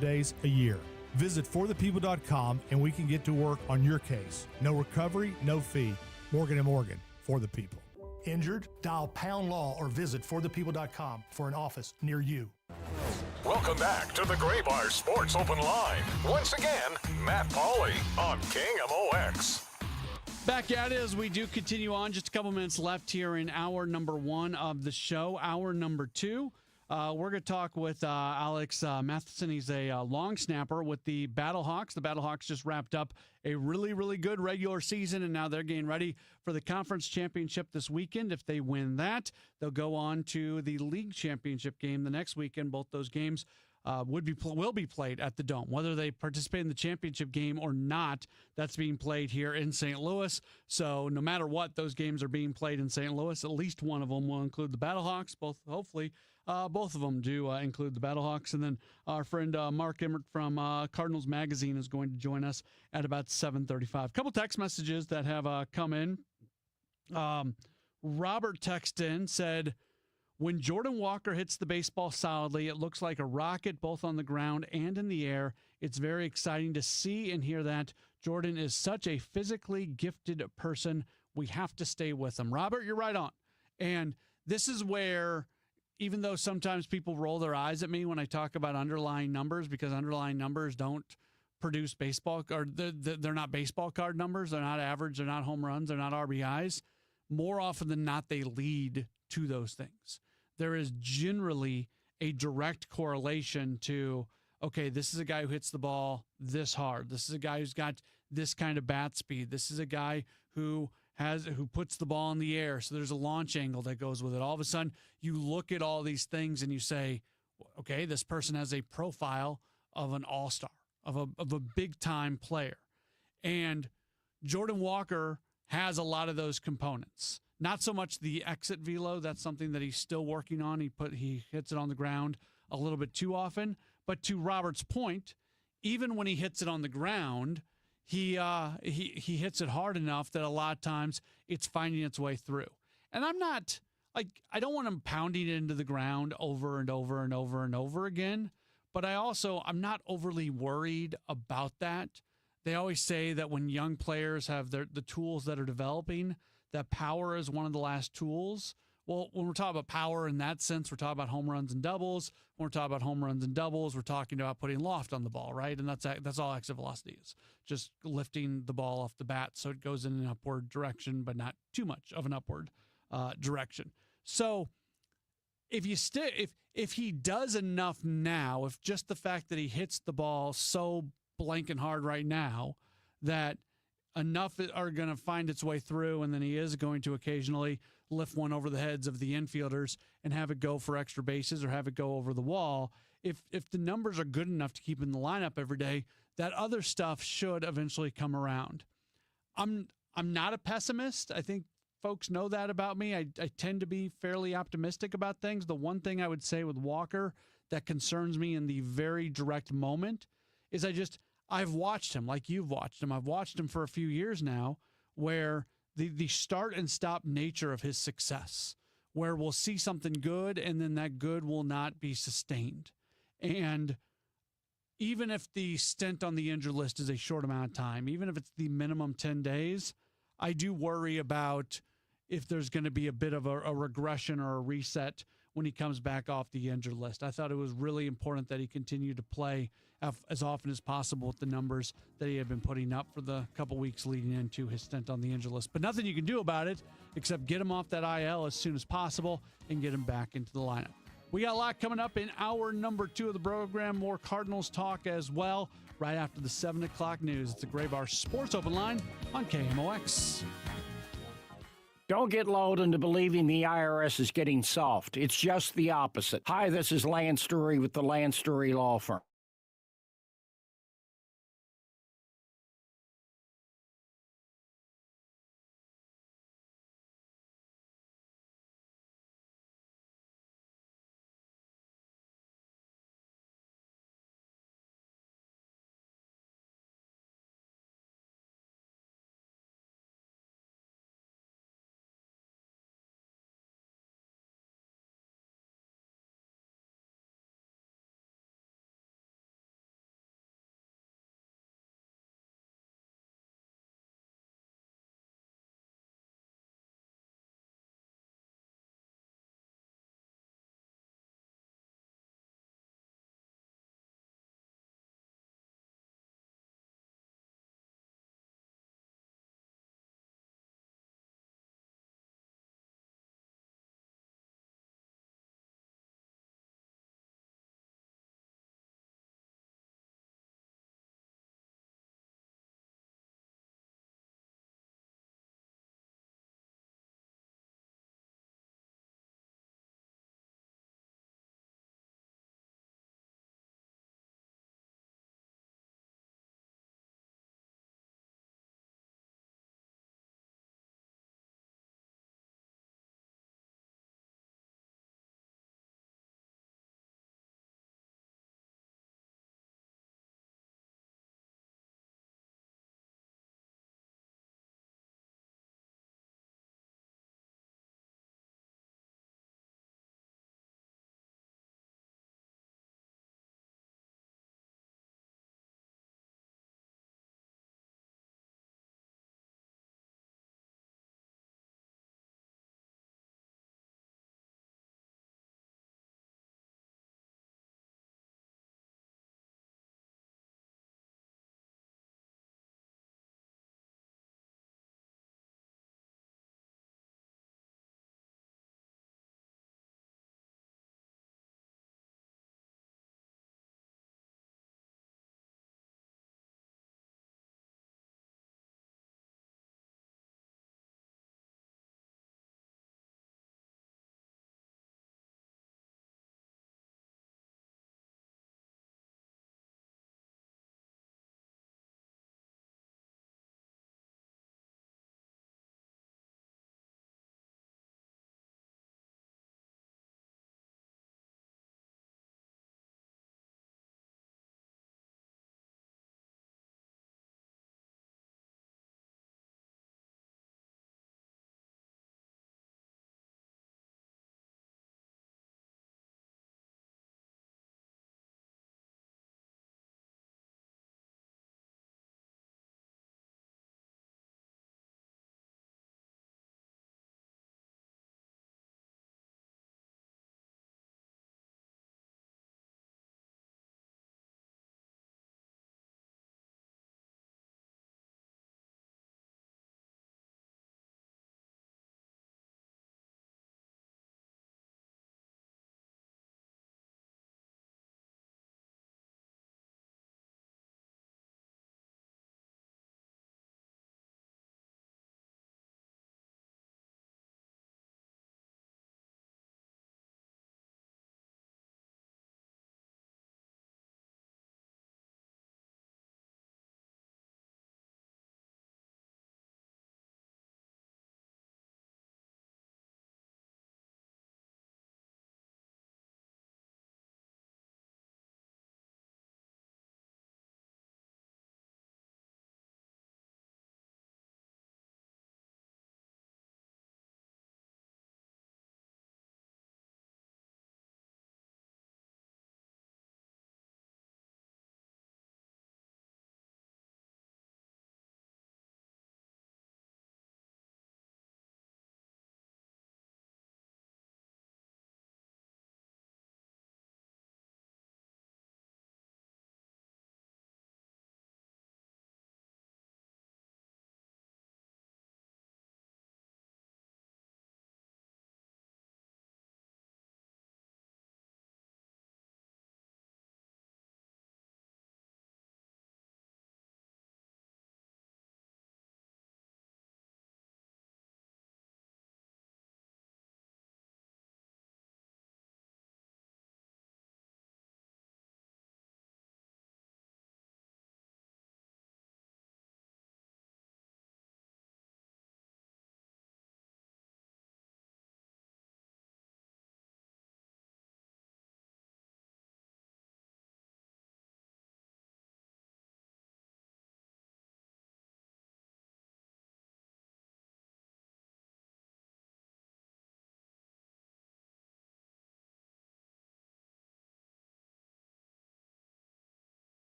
Days a year. Visit forthepeople.com and we can get to work on your case. No recovery, no fee. Morgan & Morgan, for the people. Injured? Dial Pound Law or visit forthepeople.com for an office near you. Welcome back to the Gray Bar Sports Open Line. Once again, Matt Pauley on KMOX. Back at it as we do continue on. Just a couple minutes left here in hour number 1 of the show. Hour number 2. We're going to talk with Alex Matheson. He's a long snapper with the Battlehawks. The Battlehawks just wrapped up a really, really good regular season, and now they're getting ready for the conference championship this weekend. If they win that, they'll go on to the league championship game the next weekend. Both those games will be played at the Dome. Whether they participate in the championship game or not, that's being played here in St. Louis. So no matter what, those games are being played in St. Louis. At least one of them will include the Battlehawks. Hopefully, both of them do include the Battlehawks. And then our friend Mark Emmert from Cardinals Magazine is going to join us at about 7:35. A couple text messages that have come in. Robert texted in, said, when Jordan Walker hits the baseball solidly, it looks like a rocket both on the ground and in the air. It's very exciting to see and hear that. Jordan is such a physically gifted person. We have to stay with him. Robert, you're right on. And this is where, even though sometimes people roll their eyes at me when I talk about underlying numbers, because underlying numbers don't produce baseball, or they're not baseball card numbers. They're not average. They're not home runs. They're not RBIs. More often than not, they lead to those things. There is generally a direct correlation to, okay, this is a guy who hits the ball this hard. This is a guy who's got this kind of bat speed. This is a guy who puts the ball in the air. So there's a launch angle that goes with it. All of a sudden, you look at all these things and you say, okay, this person has a profile of an all-star, of a big-time player. And Jordan Walker has a lot of those components. Not so much the exit velo. That's something that he's still working on. He hits it on the ground a little bit too often. But to Robert's point, even when he hits it on the ground, he hits it hard enough that a lot of times it's finding its way through. And I'm not I don't want him pounding it into the ground over and over and over and over again. But I'm not overly worried about that. They always say that when young players have the tools that are developing, that power is one of the last tools Well, when we're talking about power in that sense, we're talking about home runs and doubles. When we're talking about home runs and doubles, we're talking about putting loft on the ball, right? And that's all exit velocity is, just lifting the ball off the bat so it goes in an upward direction, but not too much of an upward direction. So if he does enough now, if just the fact that he hits the ball so blanking hard right now that enough are going to find its way through, and then he is going to occasionally lift one over the heads of the infielders and have it go for extra bases or have it go over the wall. If the numbers are good enough to keep in the lineup every day, that other stuff should eventually come around. I'm not a pessimist. I think folks know that about me. I tend to be fairly optimistic about things. The one thing I would say with Walker that concerns me in the very direct moment is I've watched him like you've watched him. I've watched him for a few years now, where the start and stop nature of his success, where we'll see something good and then that good will not be sustained. And even if the stint on the injured list is a short amount of time, even if it's the minimum 10 days, I do worry about if there's going to be a bit of a regression or a reset when he comes back off the injured list. I thought it was really important that he continued to play as often as possible with the numbers that he had been putting up for the couple weeks leading into his stint on the injured list. But nothing you can do about it except get him off that IL as soon as possible and get him back into the lineup. We got a lot coming up in hour number 2 of the program. More Cardinals talk as well right after the 7 o'clock news. It's the Gray Bar Sports Open Line on KMOX. Don't get lulled into believing the IRS is getting soft. It's just the opposite. Hi, this is Lance Story with the Lance Story Law Firm.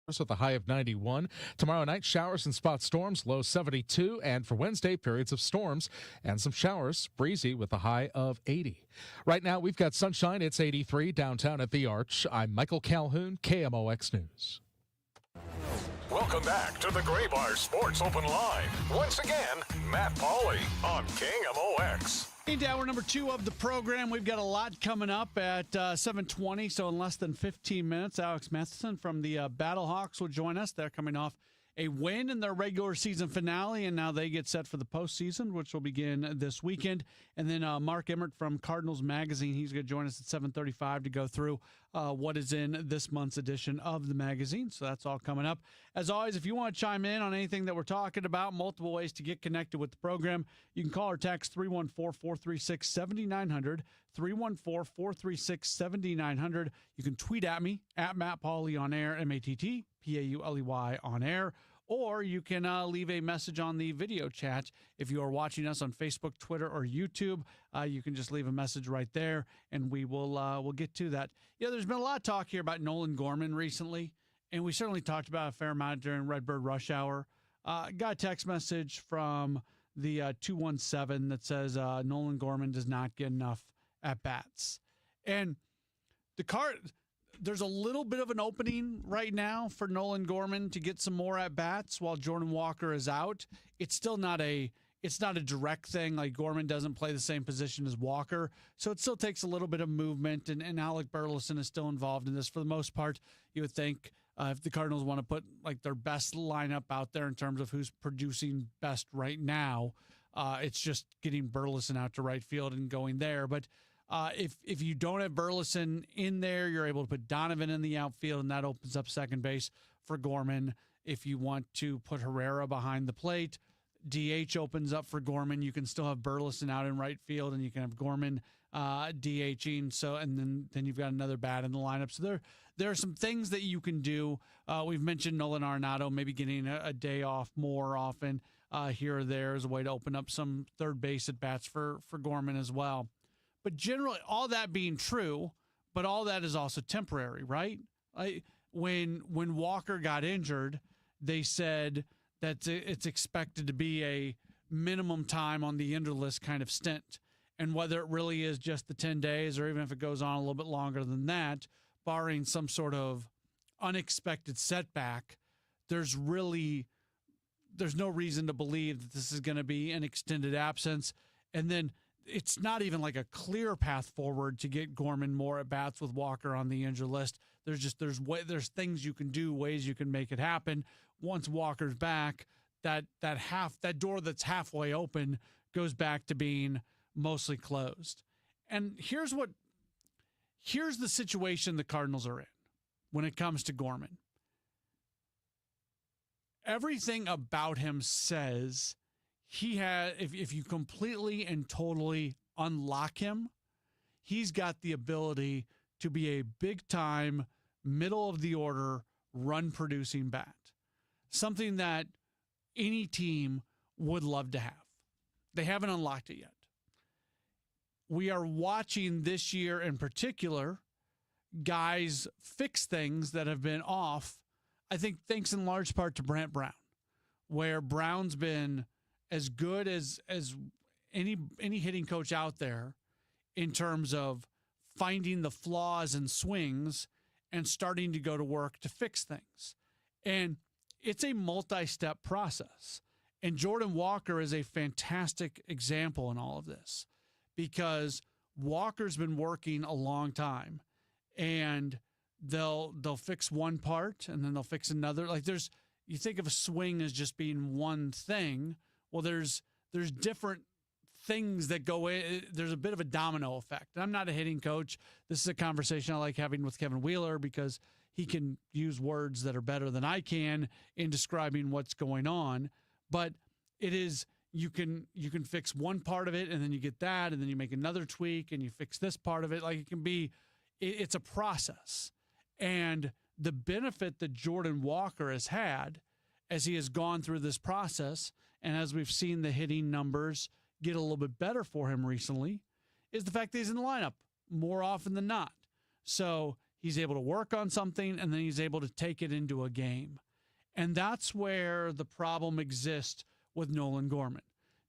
with a high of 91. Tomorrow night, showers and spot storms, low 72. And for Wednesday, periods of storms and some showers, breezy with a high of 80. Right now, we've got sunshine. It's 83 downtown at the Arch. I'm Michael Calhoun, KMOX News. Welcome back to the Gray Bar Sports Open Line. Once again, Matt Pauley on KMOX. Into hour number 2 of the program. We've got a lot coming up at 7:20, so in less than 15 minutes, Alex Matheson from the Battlehawks will join us. They're coming off a win in their regular season finale, and now they get set for the postseason, which will begin this weekend. And then Mark Emmert from Cardinals Magazine, he's going to join us at 7:35 to go through what is in this month's edition of the magazine. So that's all coming up. As always, if you want to chime in on anything that we're talking about, multiple ways to get connected with the program. You can call or text 314-436-7900, 314-436-7900. You can tweet at me, at Matt Pauley on air, MattPauley on air. Or you can leave a message on the video chat. If you are watching us on Facebook, Twitter, or YouTube, you can just leave a message right there, and we will we'll get to that. Yeah, there's been a lot of talk here about Nolan Gorman recently, and we certainly talked about a fair amount during Redbird Rush Hour. Got a text message from the 217 that says Nolan Gorman does not get enough at-bats. And there's a little bit of an opening right now for Nolan Gorman to get some more at-bats while Jordan Walker is out. It's still not a direct thing. Like, Gorman doesn't play the same position as Walker, so it still takes a little bit of movement, and Alec Burleson is still involved in this. For the most part, you would think if the Cardinals want to put like their best lineup out there in terms of who's producing best right now, it's just getting Burleson out to right field and going there. But if you don't have Burleson in there, you're able to put Donovan in the outfield, and that opens up second base for Gorman. If you want to put Herrera behind the plate, DH opens up for Gorman. You can still have Burleson out in right field, and you can have Gorman DHing. So, and then you've got another bat in the lineup. So there are some things that you can do. We've mentioned Nolan Arenado maybe getting a day off more often here or there as a way to open up some third base at bats for Gorman as well. But generally, all that being true, but all that is also temporary, right? When Walker got injured, they said that it's expected to be a minimum time on the injured list kind of stint. And whether it really is just the 10 days or even if it goes on a little bit longer than that, barring some sort of unexpected setback, there's no reason to believe that this is going to be an extended absence. And then it's not even like a clear path forward to get Gorman more at bats with Walker on the injured list. There's things you can do, ways you can make it happen. Once Walker's back, that door that's halfway open goes back to being mostly closed. And here's the situation the Cardinals are in when it comes to Gorman. Everything about him says if you completely and totally unlock him, he's got the ability to be a big-time, middle-of-the-order, run-producing bat. Something that any team would love to have. They haven't unlocked it yet. We are watching this year in particular guys fix things that have been off, I think thanks in large part to Brant Brown, where Brown's been as good as any hitting coach out there in terms of finding the flaws and swings and starting to go to work to fix things. And it's a multi-step process. And Jordan Walker is a fantastic example in all of this because Walker's been working a long time, and they'll fix one part and then they'll fix another. Like you think of a swing as just being one thing. Well, there's different things that go in. There's a bit of a domino effect. And I'm not a hitting coach. This is a conversation I like having with Kevin Wheeler because he can use words that are better than I can in describing what's going on. But it is, you can fix one part of it and then you get that and then you make another tweak and you fix this part of it. Like it's a process. And the benefit that Jordan Walker has had as he has gone through this process and as we've seen the hitting numbers get a little bit better for him recently is the fact that he's in the lineup more often than not. So He's able to work on something, and then he's able to take it into a game. And that's where the problem exists with Nolan Gorman.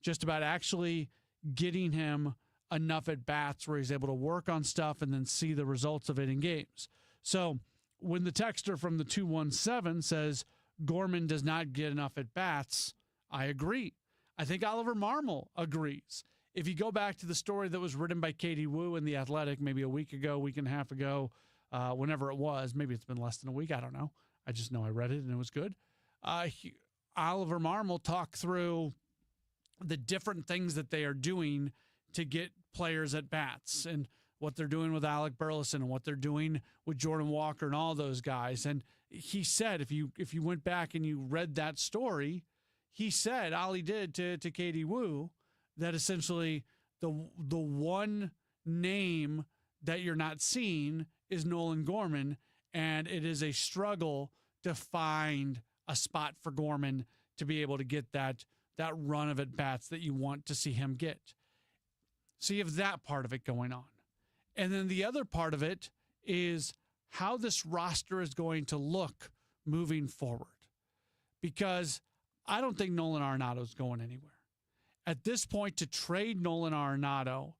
Just about actually getting him enough at bats where he's able to work on stuff and then see the results of it in games. So when the texter from the 217 says Gorman does not get enough at bats, I agree. I think Oliver Marmol agrees. If you go back to the story that was written by Katie Wu in The Athletic maybe a week ago, week and a half ago, whenever it was, maybe it's been less than a week, I don't know. I just know I read it and it was good. Oliver Marmol talked through the different things that they are doing to get players at bats and what they're doing with Alec Burleson and what they're doing with Jordan Walker and all those guys. And he said, if you went back and you read that story, he said, Ollie did to Katie Wu, that essentially the one name that you're not seeing is Nolan Gorman, and it is a struggle to find a spot for Gorman to be able to get that run of at-bats that you want to see him get. So you have that part of it going on. And then the other part of it is how this roster is going to look moving forward. Because I don't think Nolan Arenado is going anywhere. At this point, to trade Nolan Arenado,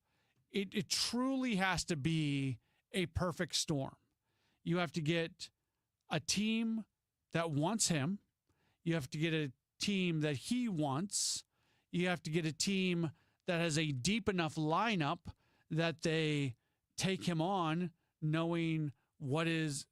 it truly has to be a perfect storm. You have to get a team that wants him. You have to get a team that he wants. You have to get a team that has a deep enough lineup that they take him on knowing what he's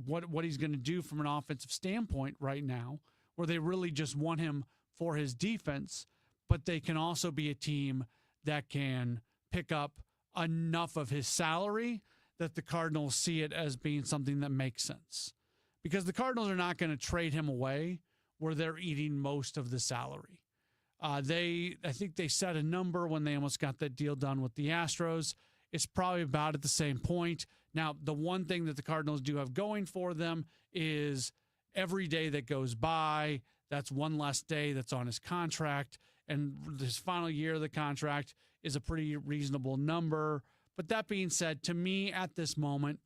going to do from an offensive standpoint right now, where they really just want him for his defense, but they can also be a team that can pick up enough of his salary that the Cardinals see it as being something that makes sense. Because the Cardinals are not going to trade him away where they're eating most of the salary. I think they set a number when they almost got that deal done with the Astros. It's probably about at the same point. Now, the one thing that the Cardinals do have going for them is every day that goes by, that's one less day that's on his contract. And his final year of the contract is a pretty reasonable number. But that being said, to me at this moment,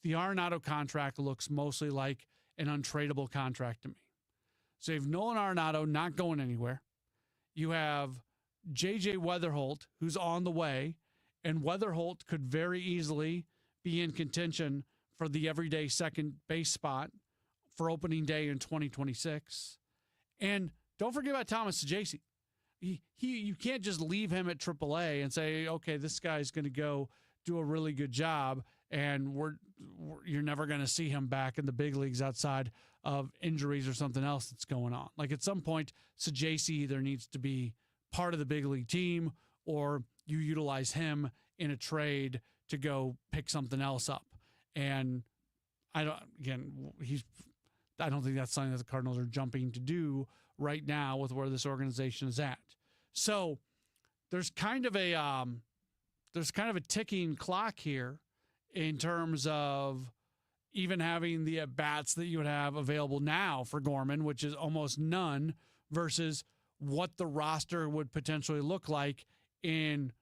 the Arenado contract looks mostly like an untradeable contract to me. So you have Nolan Arenado not going anywhere. You have J.J. Weatherholt, who's on the way, and Weatherholt could very easily be in contention for the everyday second base spot for opening day in 2026. And don't forget about Thomas Saggese. You can't just leave him at AAA and say, okay, this guy's going to go do a really good job, and you're never going to see him back in the big leagues outside of injuries or something else that's going on. Like at some point, Saggese either needs to be part of the big league team or you utilize him in a trade to go pick something else up. And I don't think that's something that the Cardinals are jumping to do right now with where this organization is at. So there's kind of a ticking clock here in terms of even having the at-bats that you would have available now for Gorman, which is almost none, versus what the roster would potentially look like in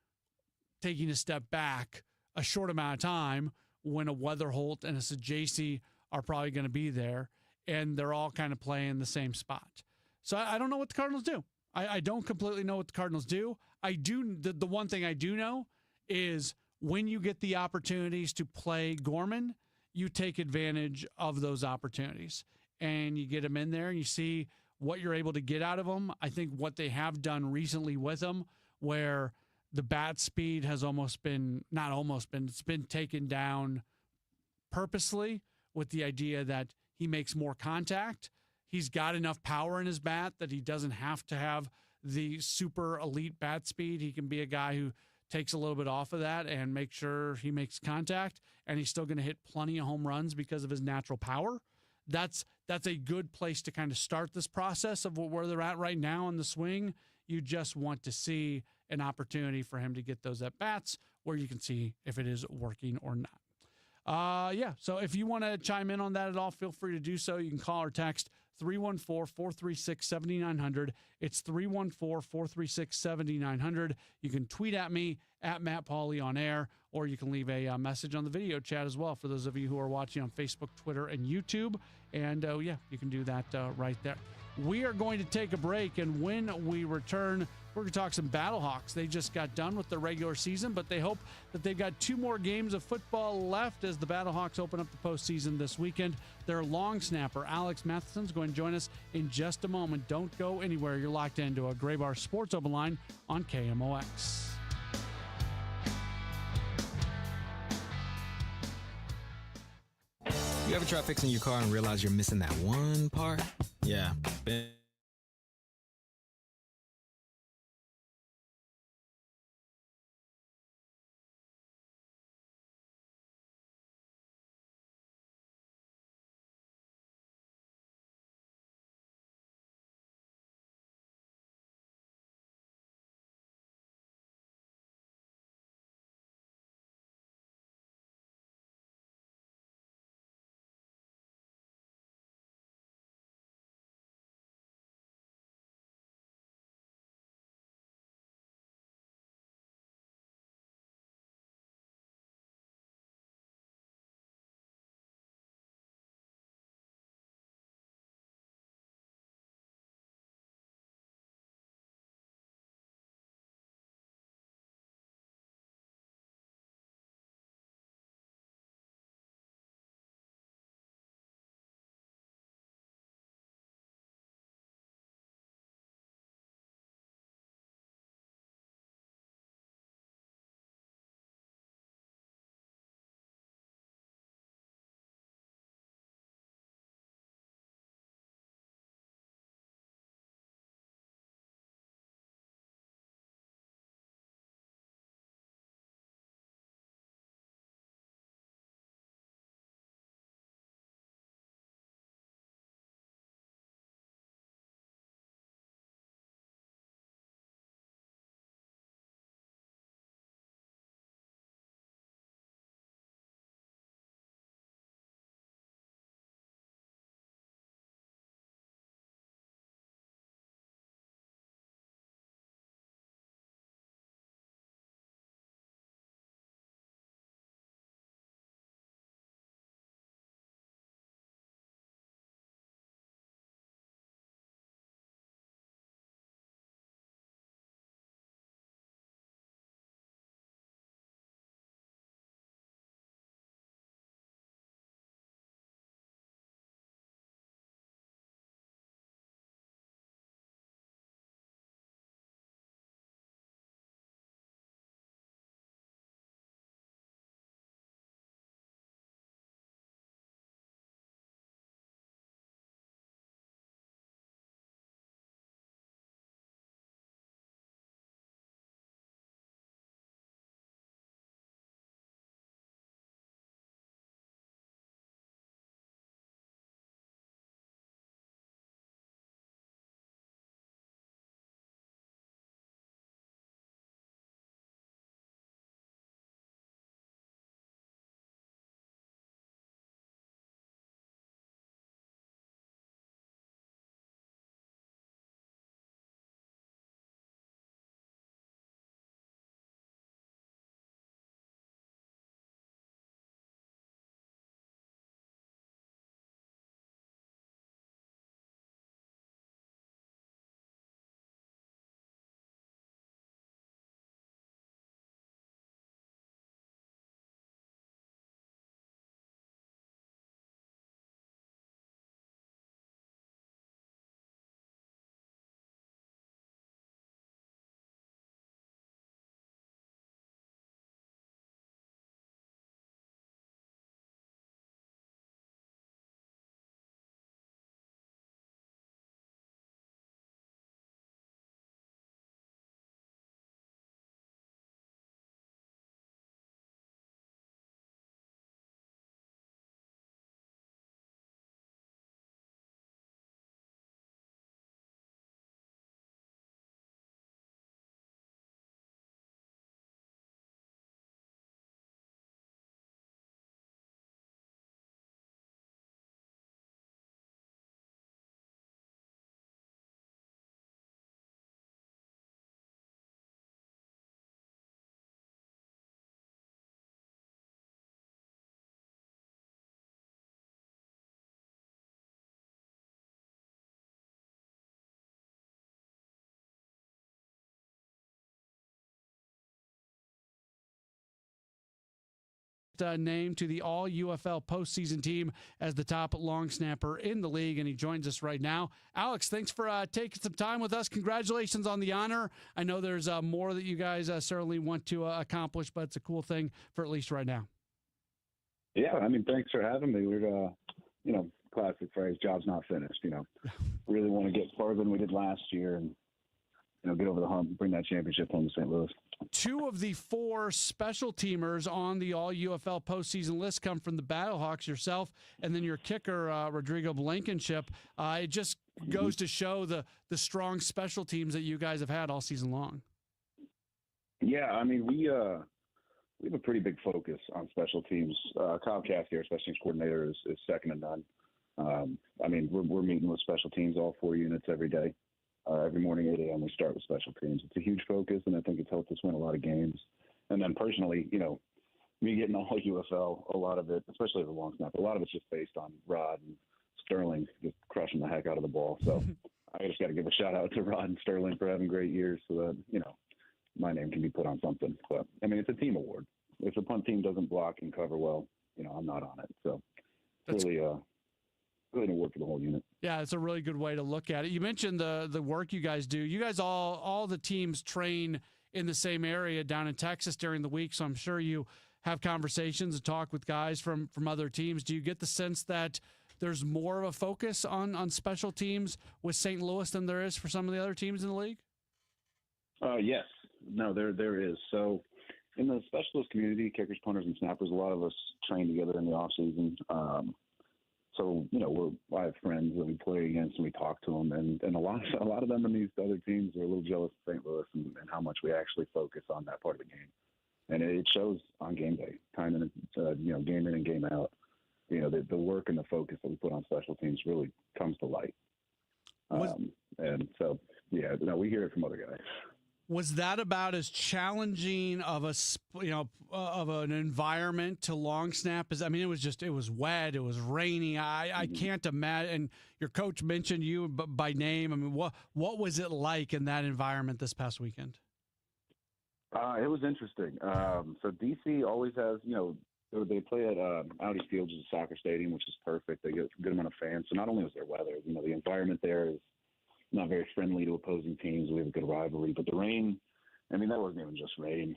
taking a step back a short amount of time when a Weatherholt and a Saggese are probably going to be there, and they're all kind of playing the same spot. So I don't know what the Cardinals do. I don't completely know what the Cardinals do. The one thing I do know is when you get the opportunities to play Gorman, you take advantage of those opportunities and you get him in there and you see what you're able to get out of him. I think what they have done recently with him, where the bat speed has it's been taken down purposely with the idea that he makes more contact. He's got enough power in his bat that he doesn't have to have the super elite bat speed. He can be a guy who takes a little bit off of that and make sure he makes contact, and he's still going to hit plenty of home runs because of his natural power. That's a good place to kind of start this process of where they're at right now in the swing. You just want to see an opportunity for him to get those at-bats where you can see if it is working or not. So if you want to chime in on that at all, feel free to do so. You can call or text 314-436-7900. It's 314-436-7900. You can tweet at me at Matt Pauley on air, or you can leave a message on the video chat as well for those of you who are watching on Facebook, Twitter, and YouTube. And yeah, you can do that right there. We are going to take a break, and when we return, we're going to talk some Battlehawks. They just got done with the regular season, but they hope that they've got 2 more games of football left as the Battlehawks open up the postseason this weekend. Their long snapper, Alex Matheson, is going to join us in just a moment. Don't go anywhere. You're locked into a Gray Bar Sports Open Line on KMOX. You ever try fixing your car and realize you're missing that one part? Yeah. named to the All-UFL postseason team as the top long snapper in the league, and he joins us right now. Alex, thanks for taking some time with us. Congratulations on the honor. I know there's more that you guys certainly want to accomplish, but it's a cool thing for at least right now. Yeah, I mean, thanks for having me. We're, classic phrase, job's not finished, Really want to get farther than we did last year and, get over the hump and bring that championship home to St. Louis. 2 of the 4 special teamers on the All-UFL postseason list come from the Battlehawks, yourself, and then your kicker, Rodrigo Blankenship. It just goes to show the strong special teams that you guys have had all season long. Yeah, I mean, we have a pretty big focus on special teams. Kyle Caskey, our special teams coordinator, is second to none. We're meeting with special teams, all 4 units every day. Every morning, 8 a.m., we start with special teams. It's a huge focus, and I think it's helped us win a lot of games. And then personally, me getting all UFL, a lot of it, especially the long snap, a lot of it's just based on Rod and Sterling just crushing the heck out of the ball. So I just got to give a shout out to Rod and Sterling for having great years so that, my name can be put on something. But, it's a team award. If the punt team doesn't block and cover well, I'm not on it. So it's really an award for the whole unit. Yeah, it's a really good way to look at it. You mentioned the work you guys do. You guys all the teams train in the same area down in Texas during the week, so I'm sure you have conversations and talk with guys from other teams. Do you get the sense that there's more of a focus on special teams with St. Louis than there is for some of the other teams in the league? Yes. No, there is. So in the specialist community, kickers, punters, and snappers, a lot of us train together in the off season. So, I have friends that we play against and we talk to them, and a lot of them in these other teams are a little jealous of St. Louis and how much we actually focus on that part of the game. And it shows on game day, time in, game in and game out. The work and the focus that we put on special teams really comes to light. And so, we hear it from other guys. Was that about as challenging of of an environment to long snap as? I mean, it was wet, it was rainy. I can't imagine. And your coach mentioned you by name. I mean, what was it like in that environment this past weekend? It was interesting. So DC always has, they play at Audi Field, which is a soccer stadium, which is perfect. They get a good amount of fans. So not only was there weather, the environment there is not very friendly to opposing teams. We have a good rivalry, but the rain, that wasn't even just rain.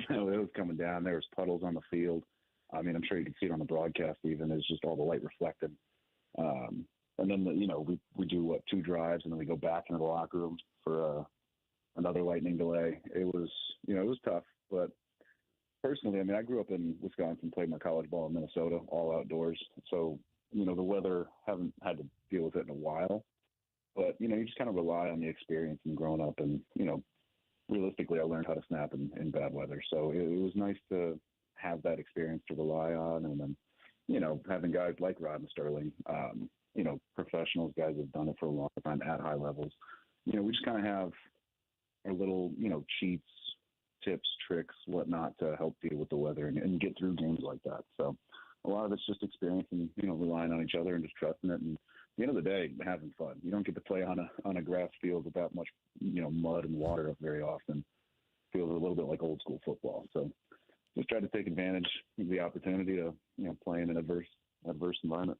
It was coming down. There was puddles on the field. I'm sure you can see it on the broadcast even. It's just all the light reflected. And then, we do, 2 drives, and then we go back into the locker room for another lightning delay. It was, it was tough. But personally, I grew up in Wisconsin, played my college ball in Minnesota, all outdoors. So, the weather, haven't had to deal with it in a while. But, you just kind of rely on the experience and growing up. And, realistically, I learned how to snap in bad weather. So it was nice to have that experience to rely on. And then, having guys like Rod and Sterling, professionals, guys who've done it for a long time at high levels, we just kind of have our little, cheats, tips, tricks, whatnot to help deal with the weather and get through games like that. So a lot of it's just experience and, relying on each other and just trusting it. And at the end of the day, having fun. You don't get to play on a grass field with that much, mud and water up very often. Feels a little bit like old school football. So just try to take advantage of the opportunity to, play in an adverse environment.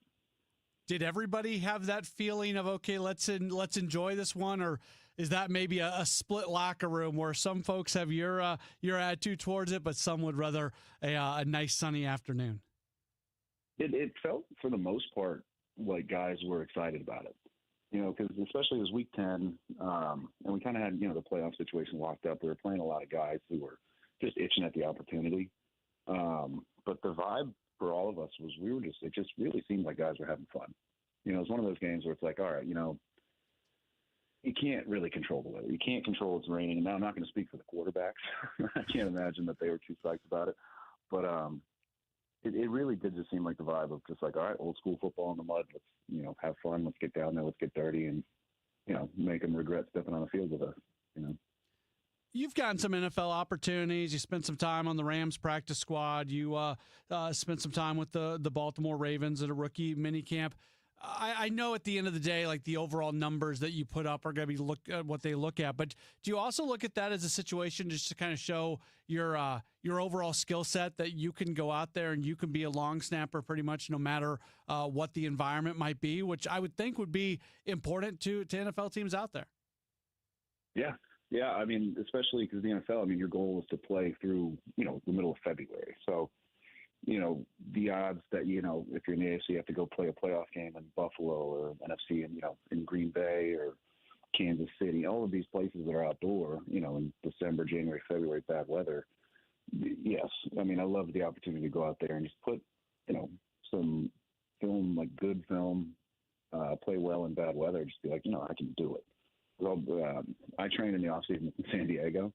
Did everybody have that feeling of, okay, let's enjoy this one? Or is that maybe a split locker room where some folks have your attitude towards it, but some would rather a nice sunny afternoon? It felt for the most part like guys were excited about it, because especially it was week 10, and we kind of had, the playoff situation locked up. We were playing a lot of guys who were just itching at the opportunity. But the vibe for all of us was it just really seemed like guys were having fun. It's one of those games where it's like, all right, you can't really control the weather. You can't control it's raining. And now I'm not going to speak for the quarterbacks. I can't imagine that they were too psyched about it. But it really did just seem like the vibe of just like, all right, old school football in the mud. Let's, have fun. Let's get down there. Let's get dirty and, make them regret stepping on the field with us, You've gotten some NFL opportunities. You spent some time on the Rams practice squad. You spent some time with the Baltimore Ravens at a rookie minicamp. I know at the end of the day, like the overall numbers that you put up are going to be what they look at. But do you also look at that as a situation just to kind of show your overall skill set, that you can go out there and you can be a long snapper pretty much no matter what the environment might be, which I would think would be important to NFL teams out there. Yeah. I mean, especially because the NFL, I mean, your goal is to play through, the middle of February. So, the odds that, if you're in the AFC, you have to go play a playoff game in Buffalo or NFC and, in Green Bay or Kansas City, all of these places that are outdoor, in December, January, February, bad weather. Yes. I mean, I love the opportunity to go out there and just put, some film, like good film, play well in bad weather, just be like, I can do it. Well, I train in the offseason in San Diego,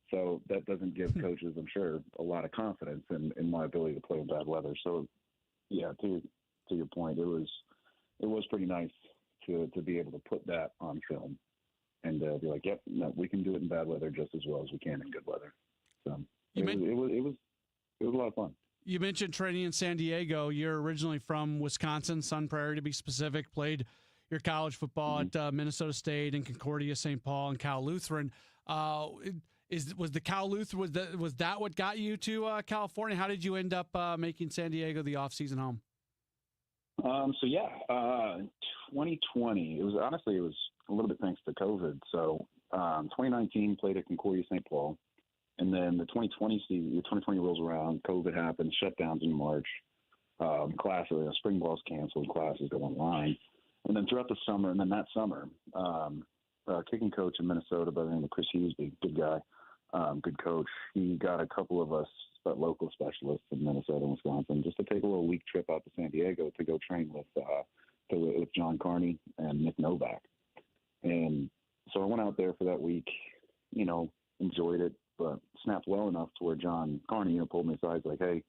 so that doesn't give coaches, I'm sure, a lot of confidence in my ability to play in bad weather. So, yeah, to your point, it was pretty nice to be able to put that on film and be like, yep, no, we can do it in bad weather just as well as we can in good weather. So it was a lot of fun. You mentioned training in San Diego. You're originally from Wisconsin, Sun Prairie to be specific. Played your college football at Minnesota State and Concordia, St. Paul, and Cal Lutheran. Was that what got you to California? How did you end up making San Diego the off-season home? 2020. It was a little bit thanks to COVID. So 2019 played at Concordia, St. Paul, and then the 2020 rolls around. COVID happens, shutdowns in March. Classes, spring ball's canceled, classes go online. And then throughout the summer, and then that summer, kicking coach in Minnesota by the name of Chris Hughes, good guy, good coach. He got a couple of us local specialists in Minnesota and Wisconsin just to take a little week trip out to San Diego to go train with John Carney and Nick Novak. And so I went out there for that week, enjoyed it, but snapped well enough to where John Carney, pulled me aside, like, hey,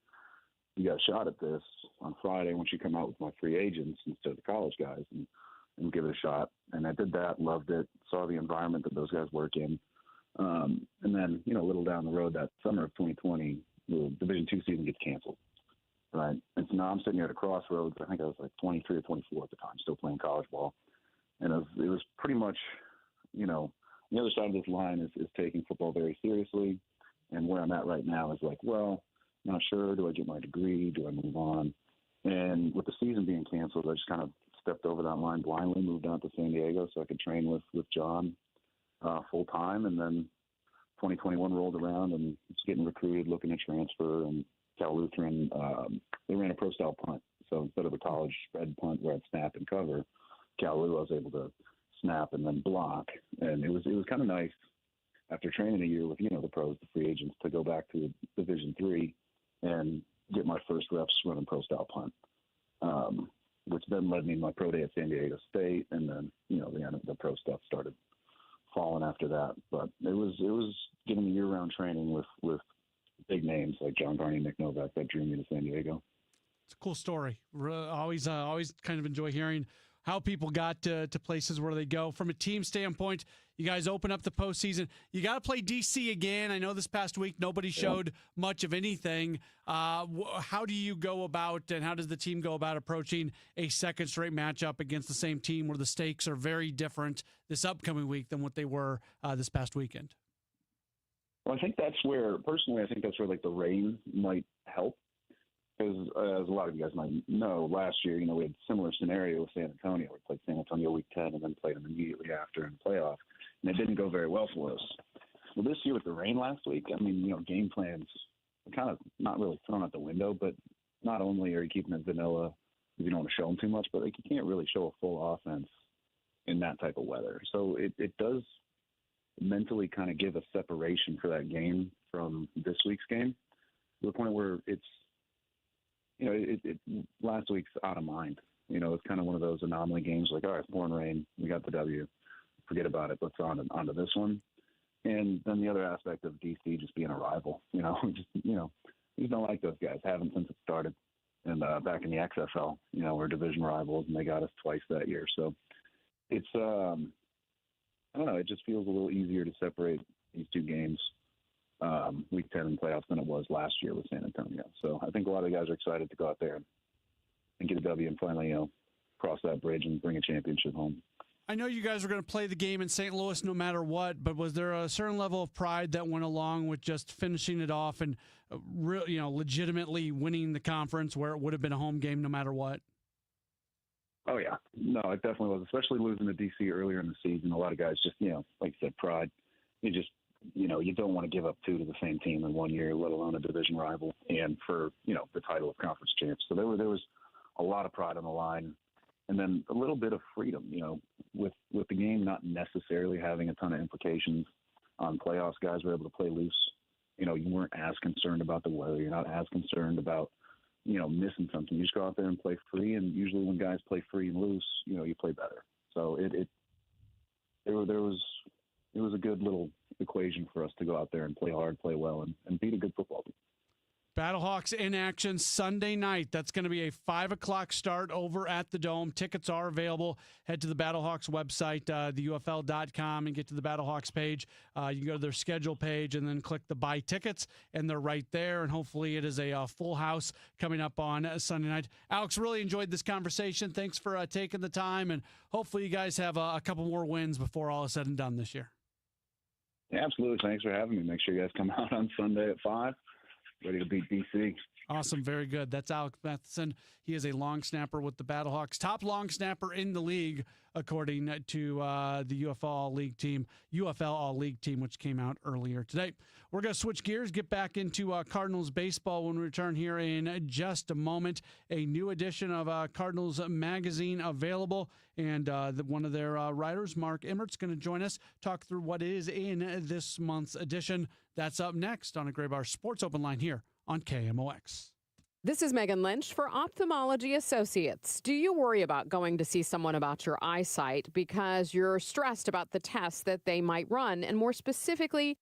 you got a shot at this on Friday once you come out with my free agents instead of the college guys and give it a shot. And I did that, loved it, saw the environment that those guys work in. And then, a little down the road that summer of 2020, the Division II season gets canceled, right? And so now I'm sitting here at a crossroads. I think I was like 23 or 24 at the time, still playing college ball. And it was pretty much, the other side of this line is taking football very seriously. And where I'm at right now is like, well, not sure. Do I get my degree? Do I move on? And with the season being canceled, I just kind of stepped over that line blindly, moved out to San Diego so I could train with John full time. And then 2021 rolled around and was getting recruited, looking to transfer. And Cal Lutheran, they ran a pro style punt. So instead of a college spread punt where I'd snap and cover, Cal Lu, I was able to snap and then block. And it was kind of nice after training a year with, the pros, the free agents, to go back to Division III and get my first reps running pro style punt, which then led me to my pro day at San Diego State, and then the pro stuff started falling after that. But it was getting year round training with big names like John Carney, Nick Novak that drew me to San Diego. It's a cool story. Always kind of enjoy hearing how people got to places where they go. From a team standpoint, you guys open up the postseason. You got to play DC again. I know this past week nobody showed much of anything. How do you go about, and how does the team go about approaching a second straight matchup against the same team where the stakes are very different this upcoming week than what they were this past weekend? Well, I think that's where like the rain might help. Because as a lot of you guys might know, last year, we had a similar scenario with San Antonio. We played San Antonio week 10 and then played them immediately after in the playoff. And it didn't go very well for us. Well, this year with the rain last week, game plans are kind of not really thrown out the window, but not only are you keeping it vanilla because you don't want to show them too much, but you can't really show a full offense in that type of weather. So it does mentally kind of give a separation for that game from this week's game to the point where it's, last week's out of mind. It's kind of one of those anomaly games like, all right, pouring rain, we got the W, forget about it, let's onto this one. And then the other aspect of DC just being a rival, you don't like those guys, haven't since it started. And back in the XFL, we're division rivals, and they got us twice that year. So it's, I don't know, it just feels a little easier to separate these two games. Week 10 in playoffs than it was last year with San Antonio. So I think a lot of the guys are excited to go out there and get a W and finally, cross that bridge and bring a championship home. I know you guys were going to play the game in St. Louis no matter what, but was there a certain level of pride that went along with just finishing it off and legitimately winning the conference where it would have been a home game no matter what? Oh, yeah. No, it definitely was, especially losing to D.C. earlier in the season. A lot of guys just, like you said, pride. You just, you don't want to give up 2 to the same team in 1 year, let alone a division rival, and for, the title of conference champs. So there was a lot of pride on the line. And then a little bit of freedom, with the game not necessarily having a ton of implications on playoffs. Guys were able to play loose. You weren't as concerned about the weather. You're not as concerned about, missing something. You just go out there and play free. And usually when guys play free and loose, you play better. So it was a good little equation for us to go out there and play hard, play well, and beat a good football team. Battlehawks in action Sunday night. That's going to be a 5 o'clock start over at the Dome. Tickets are available. Head to the Battlehawks website, theufl.com, and get to the Battlehawks page. You can go to their schedule page and then click the buy tickets, and they're right there. And hopefully it is a full house coming up on Sunday night. Alex, really enjoyed this conversation. Thanks for taking the time, and hopefully you guys have a couple more wins before all is said and done this year. Yeah, absolutely. Thanks for having me. Make sure you guys come out on Sunday at 5. Ready to beat DC. Awesome. Very good. That's Alex Matheson. He is a long snapper with the Battlehawks. Top long snapper in the league, according to the UFL All-League team, which came out earlier today. We're going to switch gears, get back into Cardinals baseball when we return here in just a moment. A new edition of Cardinals Magazine available, and one of their writers, Mark Emmert's going to join us, talk through what is in this month's edition. That's up next on a Gray Bar Sports Open Line here on KMOX. This is Megan Lynch for Ophthalmology Associates. Do you worry about going to see someone about your eyesight because you're stressed about the tests that they might run, and more specifically,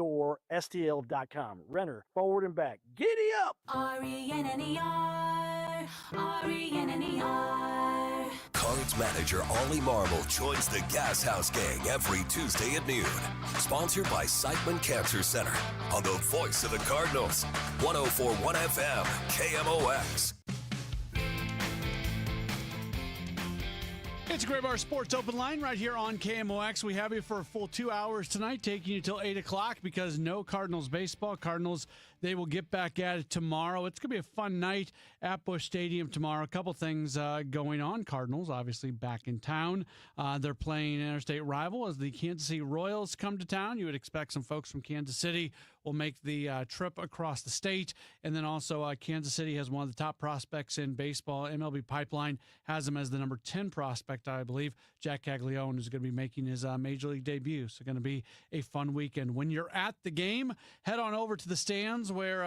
StoreSTL.com. Renner, forward and back. Giddy up! RENNER, RENNER. Cards manager Ollie Marble joins the Gas House Gang every Tuesday at noon. Sponsored by Siteman Cancer Center on the voice of the Cardinals. 104.1 FM, KMOX. It's a Gray Bar Sports Open Line right here on KMOX. We have you for a full 2 hours tonight, taking you till 8 o'clock because no Cardinals baseball. Cardinals, they will get back at it tomorrow. It's going to be a fun night at Busch Stadium tomorrow. A couple things going on. Cardinals, obviously, back in town. They're playing an interstate rival as the Kansas City Royals come to town. You would expect some folks from Kansas City will make the trip across the state. And then also Kansas City has one of the top prospects in baseball. MLB Pipeline has him as the number 10 prospect, I believe. Jack Caglione is going to be making his Major League debut. So going to be a fun weekend. When you're at the game, head on over to the stands where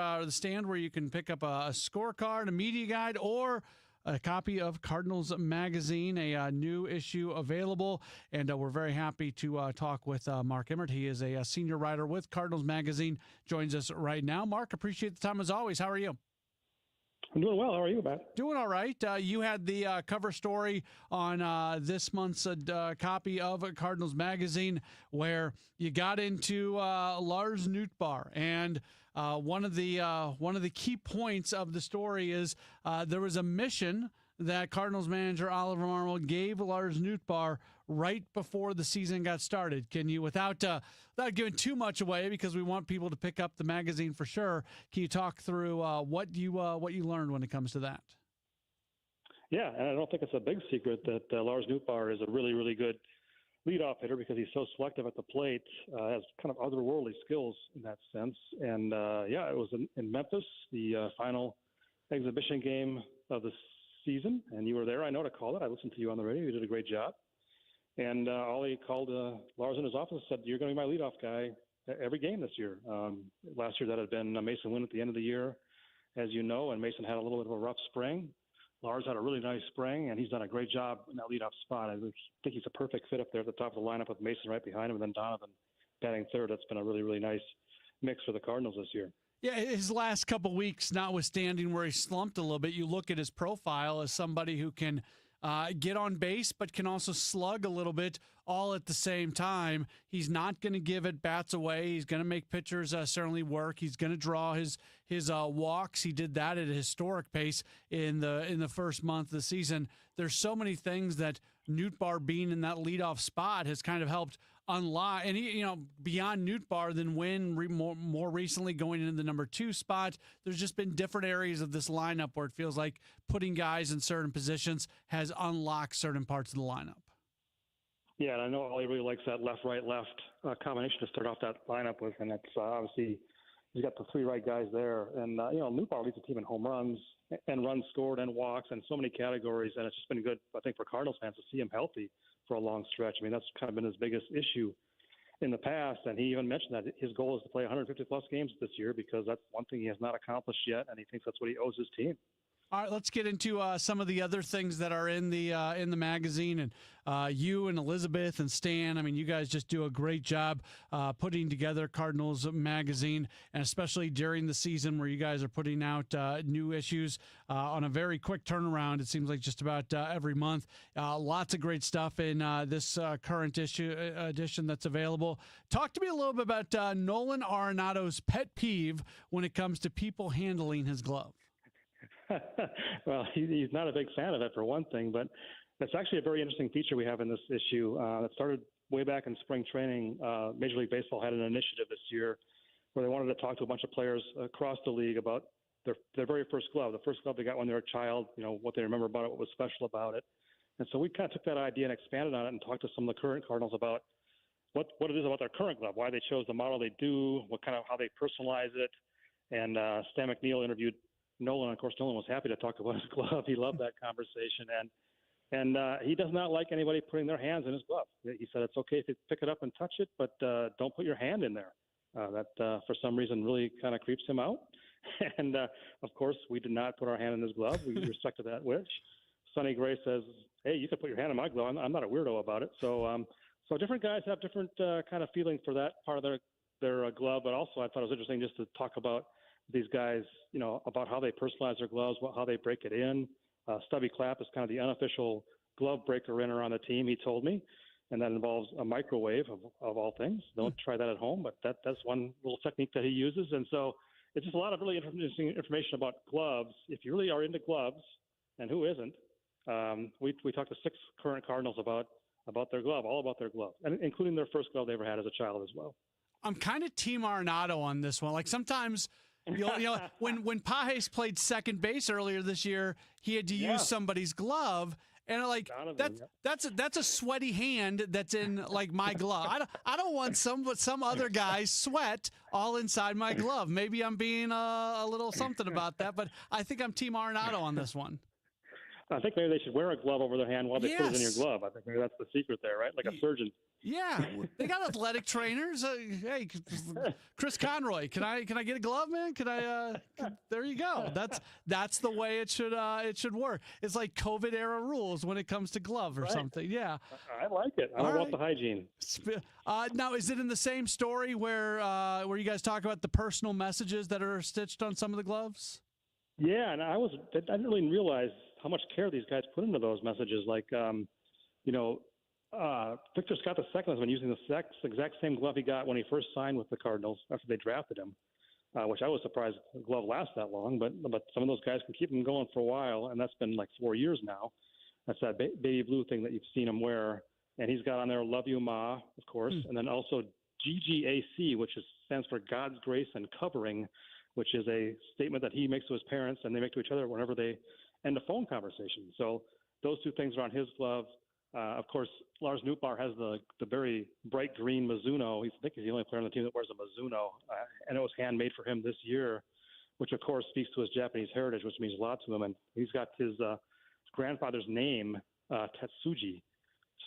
you can pick up a scorecard, a media guide, or a copy of Cardinals Magazine, a new issue available. And we're very happy to talk with Mark Emmert. He is a senior writer with Cardinals Magazine, joins us right now. Mark, appreciate the time as always. How are you? I'm doing well. How are you, Matt? Doing all right. You had the cover story on this month's copy of Cardinals Magazine where you got into Lars Nootbaar, and one of the key points of the story is there was a mission that Cardinals manager Oliver Marmol gave Lars Nootbaar right before the season got started. Can you, without giving too much away, because we want people to pick up the magazine for sure, can you talk through what you learned when it comes to that? Yeah, and I don't think it's a big secret that Lars Nootbaar is a really, really good leadoff hitter because he's so selective at the plate, has kind of otherworldly skills in that sense. And it was in Memphis, the final exhibition game of the season, and you were there, I know, to call it. I listened to you on the radio. You did a great job. And Ollie called Lars in his office and said, "You're going to be my leadoff guy every game this year." Last year that had been Mason Wynn at the end of the year, as you know, and Mason had a little bit of a rough spring. Lars had a really nice spring, and he's done a great job in that leadoff spot. I think he's a perfect fit up there at the top of the lineup with Mason right behind him, and then Donovan batting third. That's been a really, really nice mix for the Cardinals this year. Yeah, his last couple weeks, notwithstanding where he slumped a little bit, you look at his profile as somebody who can get on base, but can also slug a little bit all at the same time. He's not going to give at bats away. He's going to make pitchers certainly work. He's going to draw his walks. He did that at a historic pace in the first month of the season. There's so many things that Nootbaar being in that leadoff spot has kind of helped unlock, and he, beyond Nootbaar, then Wynn more recently going into the number 2 spot. There's just been different areas of this lineup where it feels like putting guys in certain positions has unlocked certain parts of the lineup. Yeah, and I know Ollie really likes that left, right, left combination to start off that lineup with, and it's obviously he's got the 3 right guys there. And, Nootbaar leads the team in home runs and runs scored and walks and so many categories, and it's just been good, I think, for Cardinals fans to see him healthy for a long stretch. I mean, that's kind of been his biggest issue in the past, and he even mentioned that his goal is to play 150-plus games this year because that's one thing he has not accomplished yet, and he thinks that's what he owes his team. All right, let's get into some of the other things that are in the magazine. And you and Elizabeth and Stan, I mean, you guys just do a great job putting together Cardinals Magazine, and especially during the season where you guys are putting out new issues on a very quick turnaround. It seems like just about every month. Lots of great stuff in this current edition that's available. Talk to me a little bit about Nolan Arenado's pet peeve when it comes to people handling his glove. Well, he's not a big fan of it, for one thing, but it's actually a very interesting feature we have in this issue. It started way back in spring training. Major League Baseball had an initiative this year where they wanted to talk to a bunch of players across the league about their very first glove, the first glove they got when they were a child, what they remember about it, what was special about it. And so we kind of took that idea and expanded on it and talked to some of the current Cardinals about what it is about their current glove, why they chose the model they do, how they personalize it. And Stan McNeil interviewed Nolan. Of course, Nolan was happy to talk about his glove. He loved that conversation. And he does not like anybody putting their hands in his glove. He said it's okay if you pick it up and touch it, but don't put your hand in there. That, for some reason, really kind of creeps him out. And, of course, we did not put our hand in his glove. We respected that wish. Sonny Gray says, hey, you can put your hand in my glove. I'm not a weirdo about it. So different guys have different kind of feeling for that part of their glove, but also I thought it was interesting just to talk about these guys, about how they personalize their gloves, how they break it in. Stubby Clapp is kind of the unofficial glove breaker in around the team, he told me, and that involves a microwave of all things. Don't try that at home, but that's one little technique that he uses. And so it's just a lot of really interesting information about gloves. If you really are into gloves, and who isn't, we talked to 6 current Cardinals about their glove, all about their glove, and including their first glove they ever had as a child as well. I'm kind of Team Arenado on this one. Like sometimes, when Pajes played second base earlier this year, he had to use somebody's glove. And that's a sweaty hand that's in like my glove. I don't want some other guy's sweat all inside my glove. Maybe I'm being a little something about that, but I think I'm Team Arenado on this one. I think maybe they should wear a glove over their hand while they put it in your glove. I think maybe that's the secret there, right? Like a surgeon. Yeah, they got athletic trainers. Hey, Chris Conroy, can I get a glove, man? There you go. That's the way it should work. It's like COVID era rules when it comes to glove or something. Yeah, I like it. I don't want the hygiene. Now, is it in the same story where you guys talk about the personal messages that are stitched on some of the gloves? Yeah, and I didn't really realize how much care these guys put into those messages. Like, Victor Scott II has been using the exact same glove he got when he first signed with the Cardinals after they drafted him, which I was surprised the glove lasts that long. But some of those guys can keep them going for a while, and that's been like 4 years now. That's that baby blue thing that you've seen him wear. And he's got on there "Love You, Ma," of course, and then also GGAC, which stands for God's Grace and Covering, which is a statement that he makes to his parents and they make to each other whenever they end a phone conversation. So those 2 things are on his glove. Of course, Lars Nootbaar has the very bright green Mizuno. I think he's the only player on the team that wears a Mizuno, and it was handmade for him this year, which of course speaks to his Japanese heritage, which means a lot to him. And he's got his grandfather's name, Tetsuji,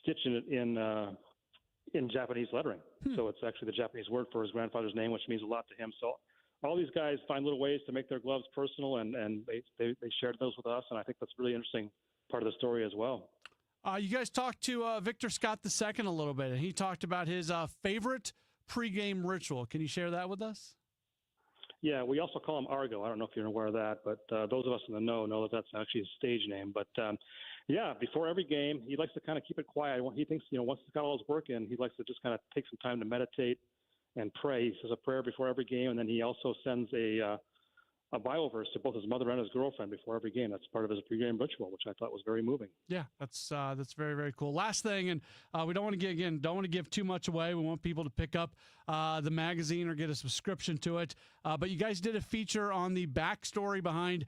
stitched in Japanese lettering. So it's actually the Japanese word for his grandfather's name, which means a lot to him. So all these guys find little ways to make their gloves personal, and they shared those with us, and I think that's a really interesting part of the story as well. You guys talked to Victor Scott II a little bit, and he talked about his favorite pregame ritual. Can you share that with us? Yeah, we also call him Argo. I don't know if you're aware of that, but those of us in the know that that's actually his stage name. But, before every game, he likes to kind of keep it quiet. He thinks, once he's got all his work in, he likes to just kind of take some time to meditate and pray. He says a prayer before every game, and then he also sends a Bible verse to both his mother and his girlfriend before every game. That's part of his pregame ritual, which I thought was very moving. Yeah, that's very, very cool. Last thing, and we don't want to give too much away. We want people to pick up the magazine or get a subscription to it. But you guys did a feature on the backstory behind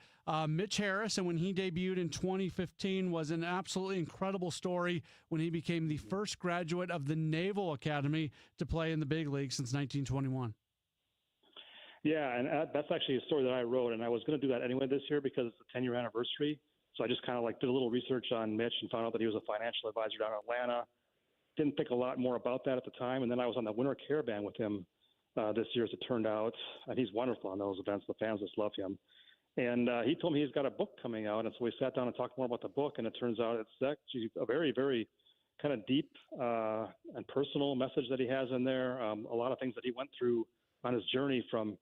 Mitch Harris, and when he debuted in 2015 was an absolutely incredible story when he became the first graduate of the Naval Academy to play in the big league since 1921. Yeah, and that's actually a story that I wrote, and I was going to do that anyway this year because it's the 10-year anniversary. So I just kind of did a little research on Mitch and found out that he was a financial advisor down in Atlanta. Didn't think a lot more about that at the time, and then I was on the Winter Caravan with him this year, as it turned out, and he's wonderful on those events. The fans just love him. And he told me he's got a book coming out, and so we sat down and talked more about the book, and it turns out it's actually a very, very kind of deep and personal message that he has in there. A lot of things that he went through on his journey from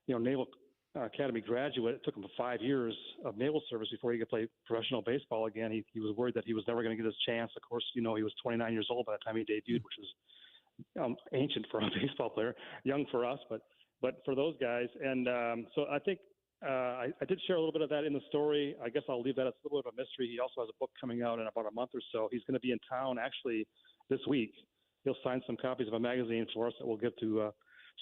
Naval Academy graduate. It took him 5 years of naval service before he could play professional baseball again. He was worried that he was never going to get his chance. Of course, he was 29 years old by the time he debuted, which was ancient for a baseball player, young for us, but for those guys. And so I think I did share a little bit of that in the story. I guess I'll leave that as a little bit of a mystery. He also has a book coming out in about a month or so. He's going to be in town actually this week. He'll sign some copies of a magazine for us that we'll give to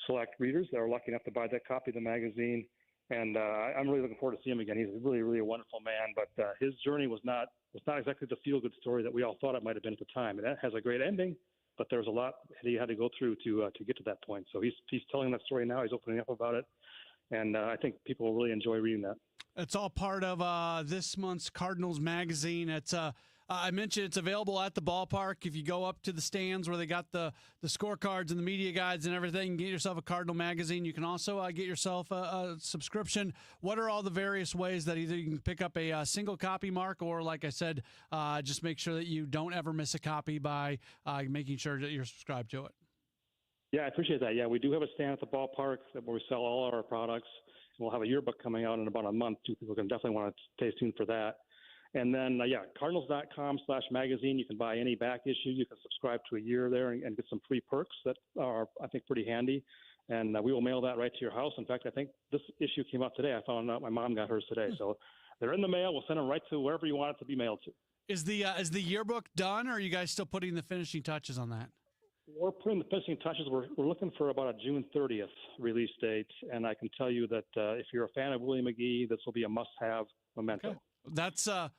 select readers that are lucky enough to buy that copy of the magazine. And I'm really looking forward to seeing him again. He's really, really a wonderful man, but his journey was not exactly the feel-good story that we all thought it might have been at the time. And that has a great ending, but there was a lot that he had to go through to get to that point. So he's telling that story now. He's opening up about it, and I think people will really enjoy reading that. It's all part of this month's Cardinals magazine. It's I mentioned it's available at the ballpark. If you go up to the stands where they got the scorecards and the media guides and everything, get yourself a Cardinal magazine. You can also get yourself a subscription. What are all the various ways that either you can pick up a single copy, Mark, or like I said, just make sure that you don't ever miss a copy by making sure that you're subscribed to it? Yeah, I appreciate that. Yeah, we do have a stand at the ballpark where we sell all our products. We'll have a yearbook coming out in about a month. People can definitely want to stay tuned for that. And then, Cardinals.com/magazine. You can buy any back issue. You can subscribe to a year there and get some free perks that are, I think, pretty handy. And we will mail that right to your house. In fact, I think this issue came out today. I found out my mom got hers today. So they're in the mail. We'll send them right to wherever you want it to be mailed to. Is the yearbook done, or are you guys still putting the finishing touches on that? We're putting the finishing touches. We're looking for about a June 30th release date, and I can tell you that if you're a fan of Willie McGee, this will be a must-have memento. Okay.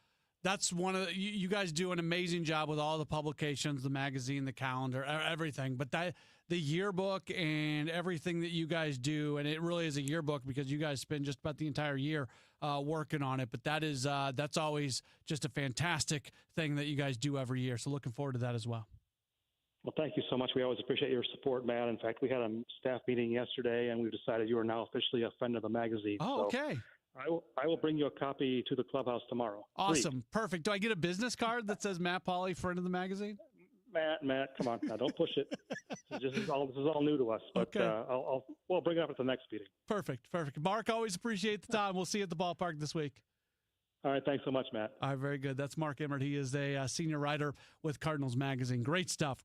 That's one of you guys do an amazing job with all the publications, the magazine, the calendar, everything. But the yearbook and everything that you guys do, and it really is a yearbook because you guys spend just about the entire year working on it. But that's always just a fantastic thing that you guys do every year. So looking forward to that as well. Well, thank you so much. We always appreciate your support, Matt. In fact, we had a staff meeting yesterday, and we've decided you are now officially a friend of the magazine. Oh, okay. So I will bring you a copy to the clubhouse tomorrow. Awesome. Perfect. Do I get a business card that says Matt Pauley, friend of the magazine? Matt, come on. Now, don't push it. This is all new to us, but okay. We'll bring it up at the next meeting. Perfect. Mark, always appreciate the time. We'll see you at the ballpark this week. All right. Thanks so much, Matt. All right. Very good. That's Mark Emmert. He is a senior writer with Cardinals Magazine. Great stuff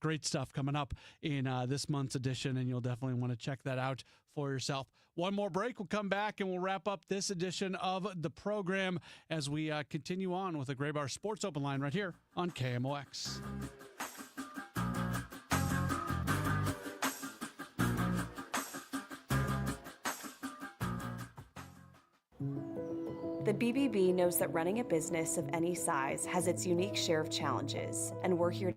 coming up in this month's edition, and you'll definitely want to check that out for yourself. One more break. We'll come back, and we'll wrap up this edition of the program as we continue on with the Gray Bar Sports Open Line right here on KMOX. The BBB knows that running a business of any size has its unique share of challenges, and we're here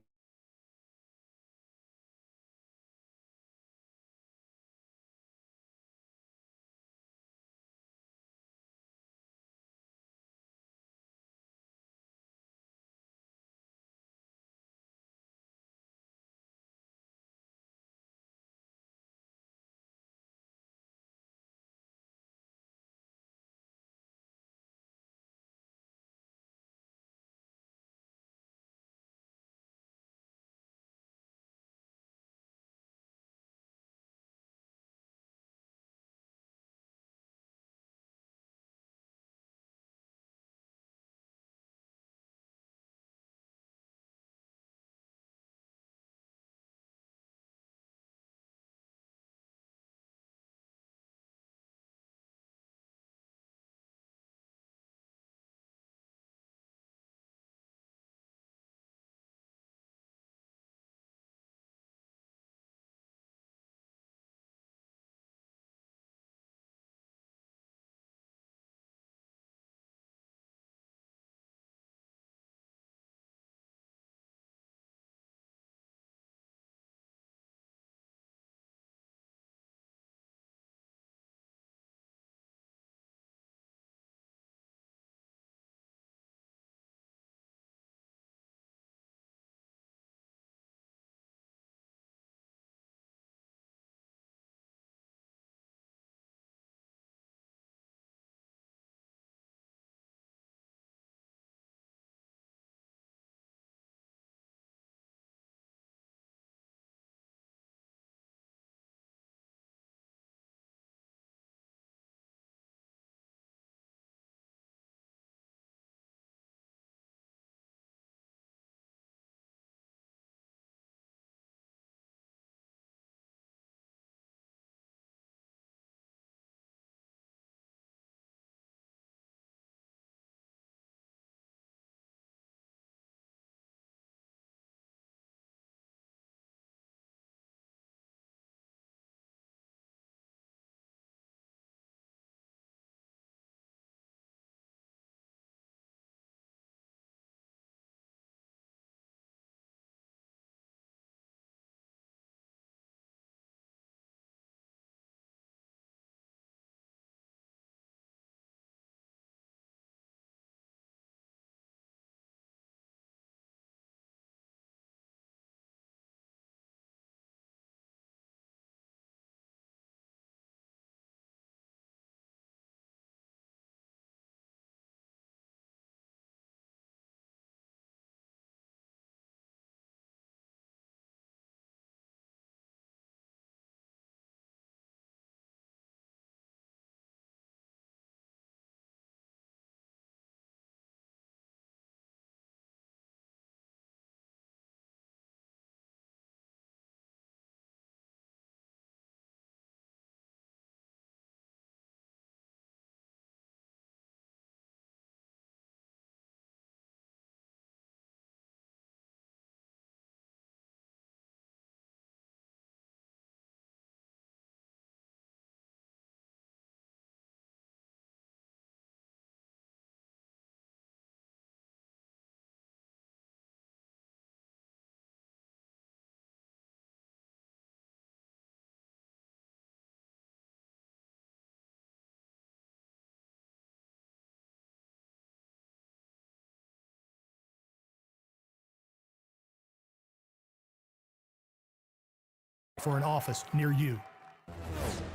for an office near you.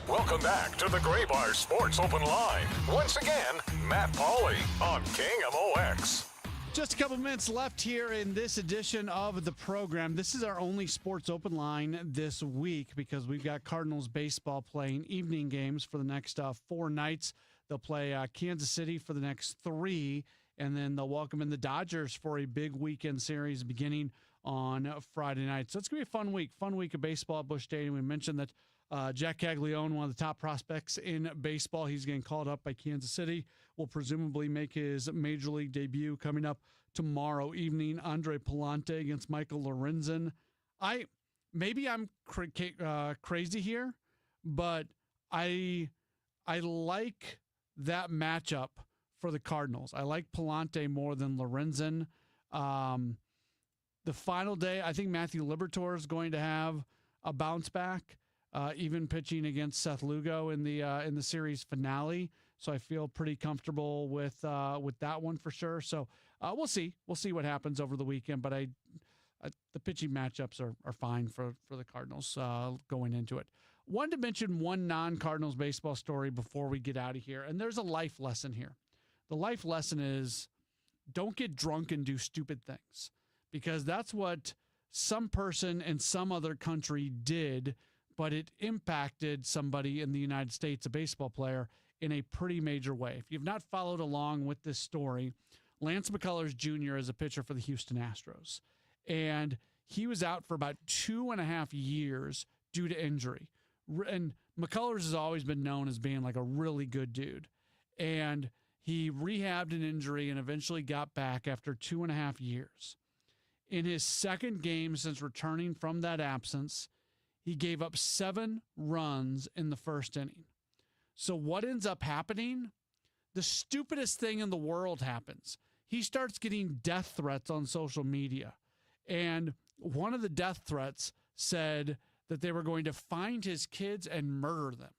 Welcome back to the Gray Bar Sports Open Line. Once again, Matt Pauley on KMOX. Just a couple minutes left here in this edition of the program. This is our only sports open line this week because we've got Cardinals baseball playing evening games for the next 4 nights. They'll play Kansas City for the next 3, and then they'll welcome in the Dodgers for a big weekend series beginning on Friday night. So it's going to be a fun week of baseball at Busch Stadium. We mentioned that Jack Caglione, one of the top prospects in baseball, he's getting called up by Kansas City, will presumably make his major league debut coming up tomorrow evening. Andre Palante against Michael Lorenzen. Maybe I'm crazy here, but I like that matchup for the Cardinals. I like Palante more than Lorenzen. The final day, I think Matthew Liberatore is going to have a bounce back, even pitching against Seth Lugo in the series finale. So I feel pretty comfortable with that one for sure. So we'll see. We'll see what happens over the weekend. But the pitching matchups are fine for the Cardinals going into it. Wanted to mention one non-Cardinals baseball story before we get out of here. And there's a life lesson here. The life lesson is don't get drunk and do stupid things, because that's what some person in some other country did, but it impacted somebody in the United States, a baseball player, in a pretty major way. If you've not followed along with this story, Lance McCullers Jr. is a pitcher for the Houston Astros, and he was out for about 2.5 years due to injury. And McCullers has always been known as being like a really good dude. And he rehabbed an injury and eventually got back after 2.5 years. In his second game since returning from that absence, he gave up 7 runs in the first inning. So what ends up happening? The stupidest thing in the world happens. He starts getting death threats on social media. And one of the death threats said that they were going to find his kids and murder them.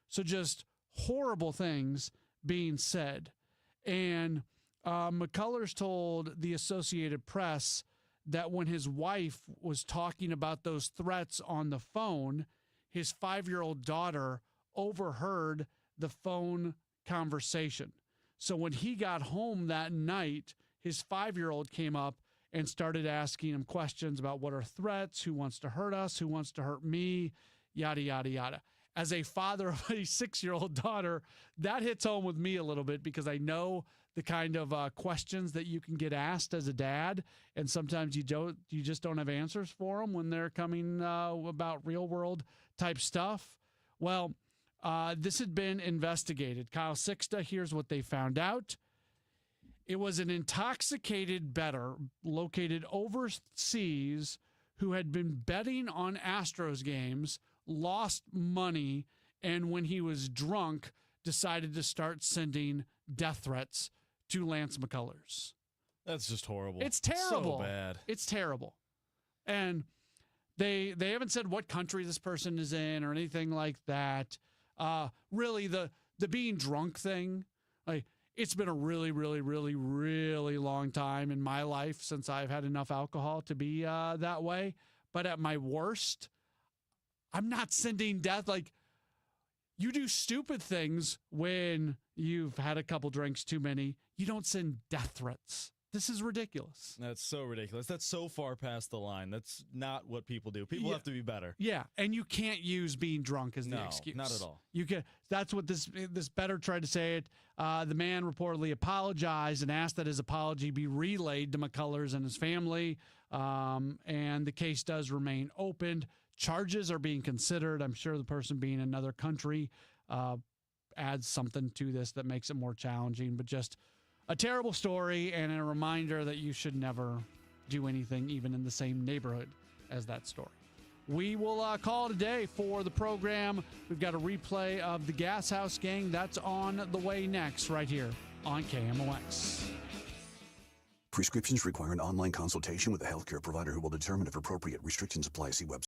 So just horrible things being said. And McCullers told the Associated Press that when his wife was talking about those threats on the phone, his 5-year-old daughter overheard the phone conversation. So when he got home that night, his 5-year-old came up and started asking him questions about what are threats, who wants to hurt us, who wants to hurt me, yada, yada, yada. As a father of a 6-year-old daughter, that hits home with me a little bit because I know the kind of questions that you can get asked as a dad, and sometimes you just don't have answers for them when they're coming about real world type stuff. Well, this had been investigated. Kyle Sixta, here's what they found out. It was an intoxicated bettor located overseas who had been betting on Astros games, lost money, and when he was drunk, decided to start sending death threats to Lance McCullers. That's just horrible. It's terrible. So bad. It's terrible. And they haven't said what country this person is in or anything like that. Really, the being drunk thing, like, it's been a really, really, really, really long time in my life since I've had enough alcohol to be that way. But at my worst, I'm not sending death. Like, you do stupid things when you've had a couple drinks too many. You don't send death threats. This is ridiculous. That's so ridiculous. That's so far past the line. That's not what people do. People have to be better. Yeah, and you can't use being drunk as the excuse. Not at all. You can. That's what this bettor tried to say. It. The man reportedly apologized and asked that his apology be relayed to McCullers and his family. And the case does remain open. Charges are being considered. I'm sure the person being in another country adds something to this that makes it more challenging. But just a terrible story and a reminder that you should never do anything even in the same neighborhood as that story. We will call it a day for the program. We've got a replay of the Gas House Gang. That's on the way next right here on KMOX. Prescriptions require an online consultation with a healthcare provider who will determine if appropriate. Restrictions apply. See website.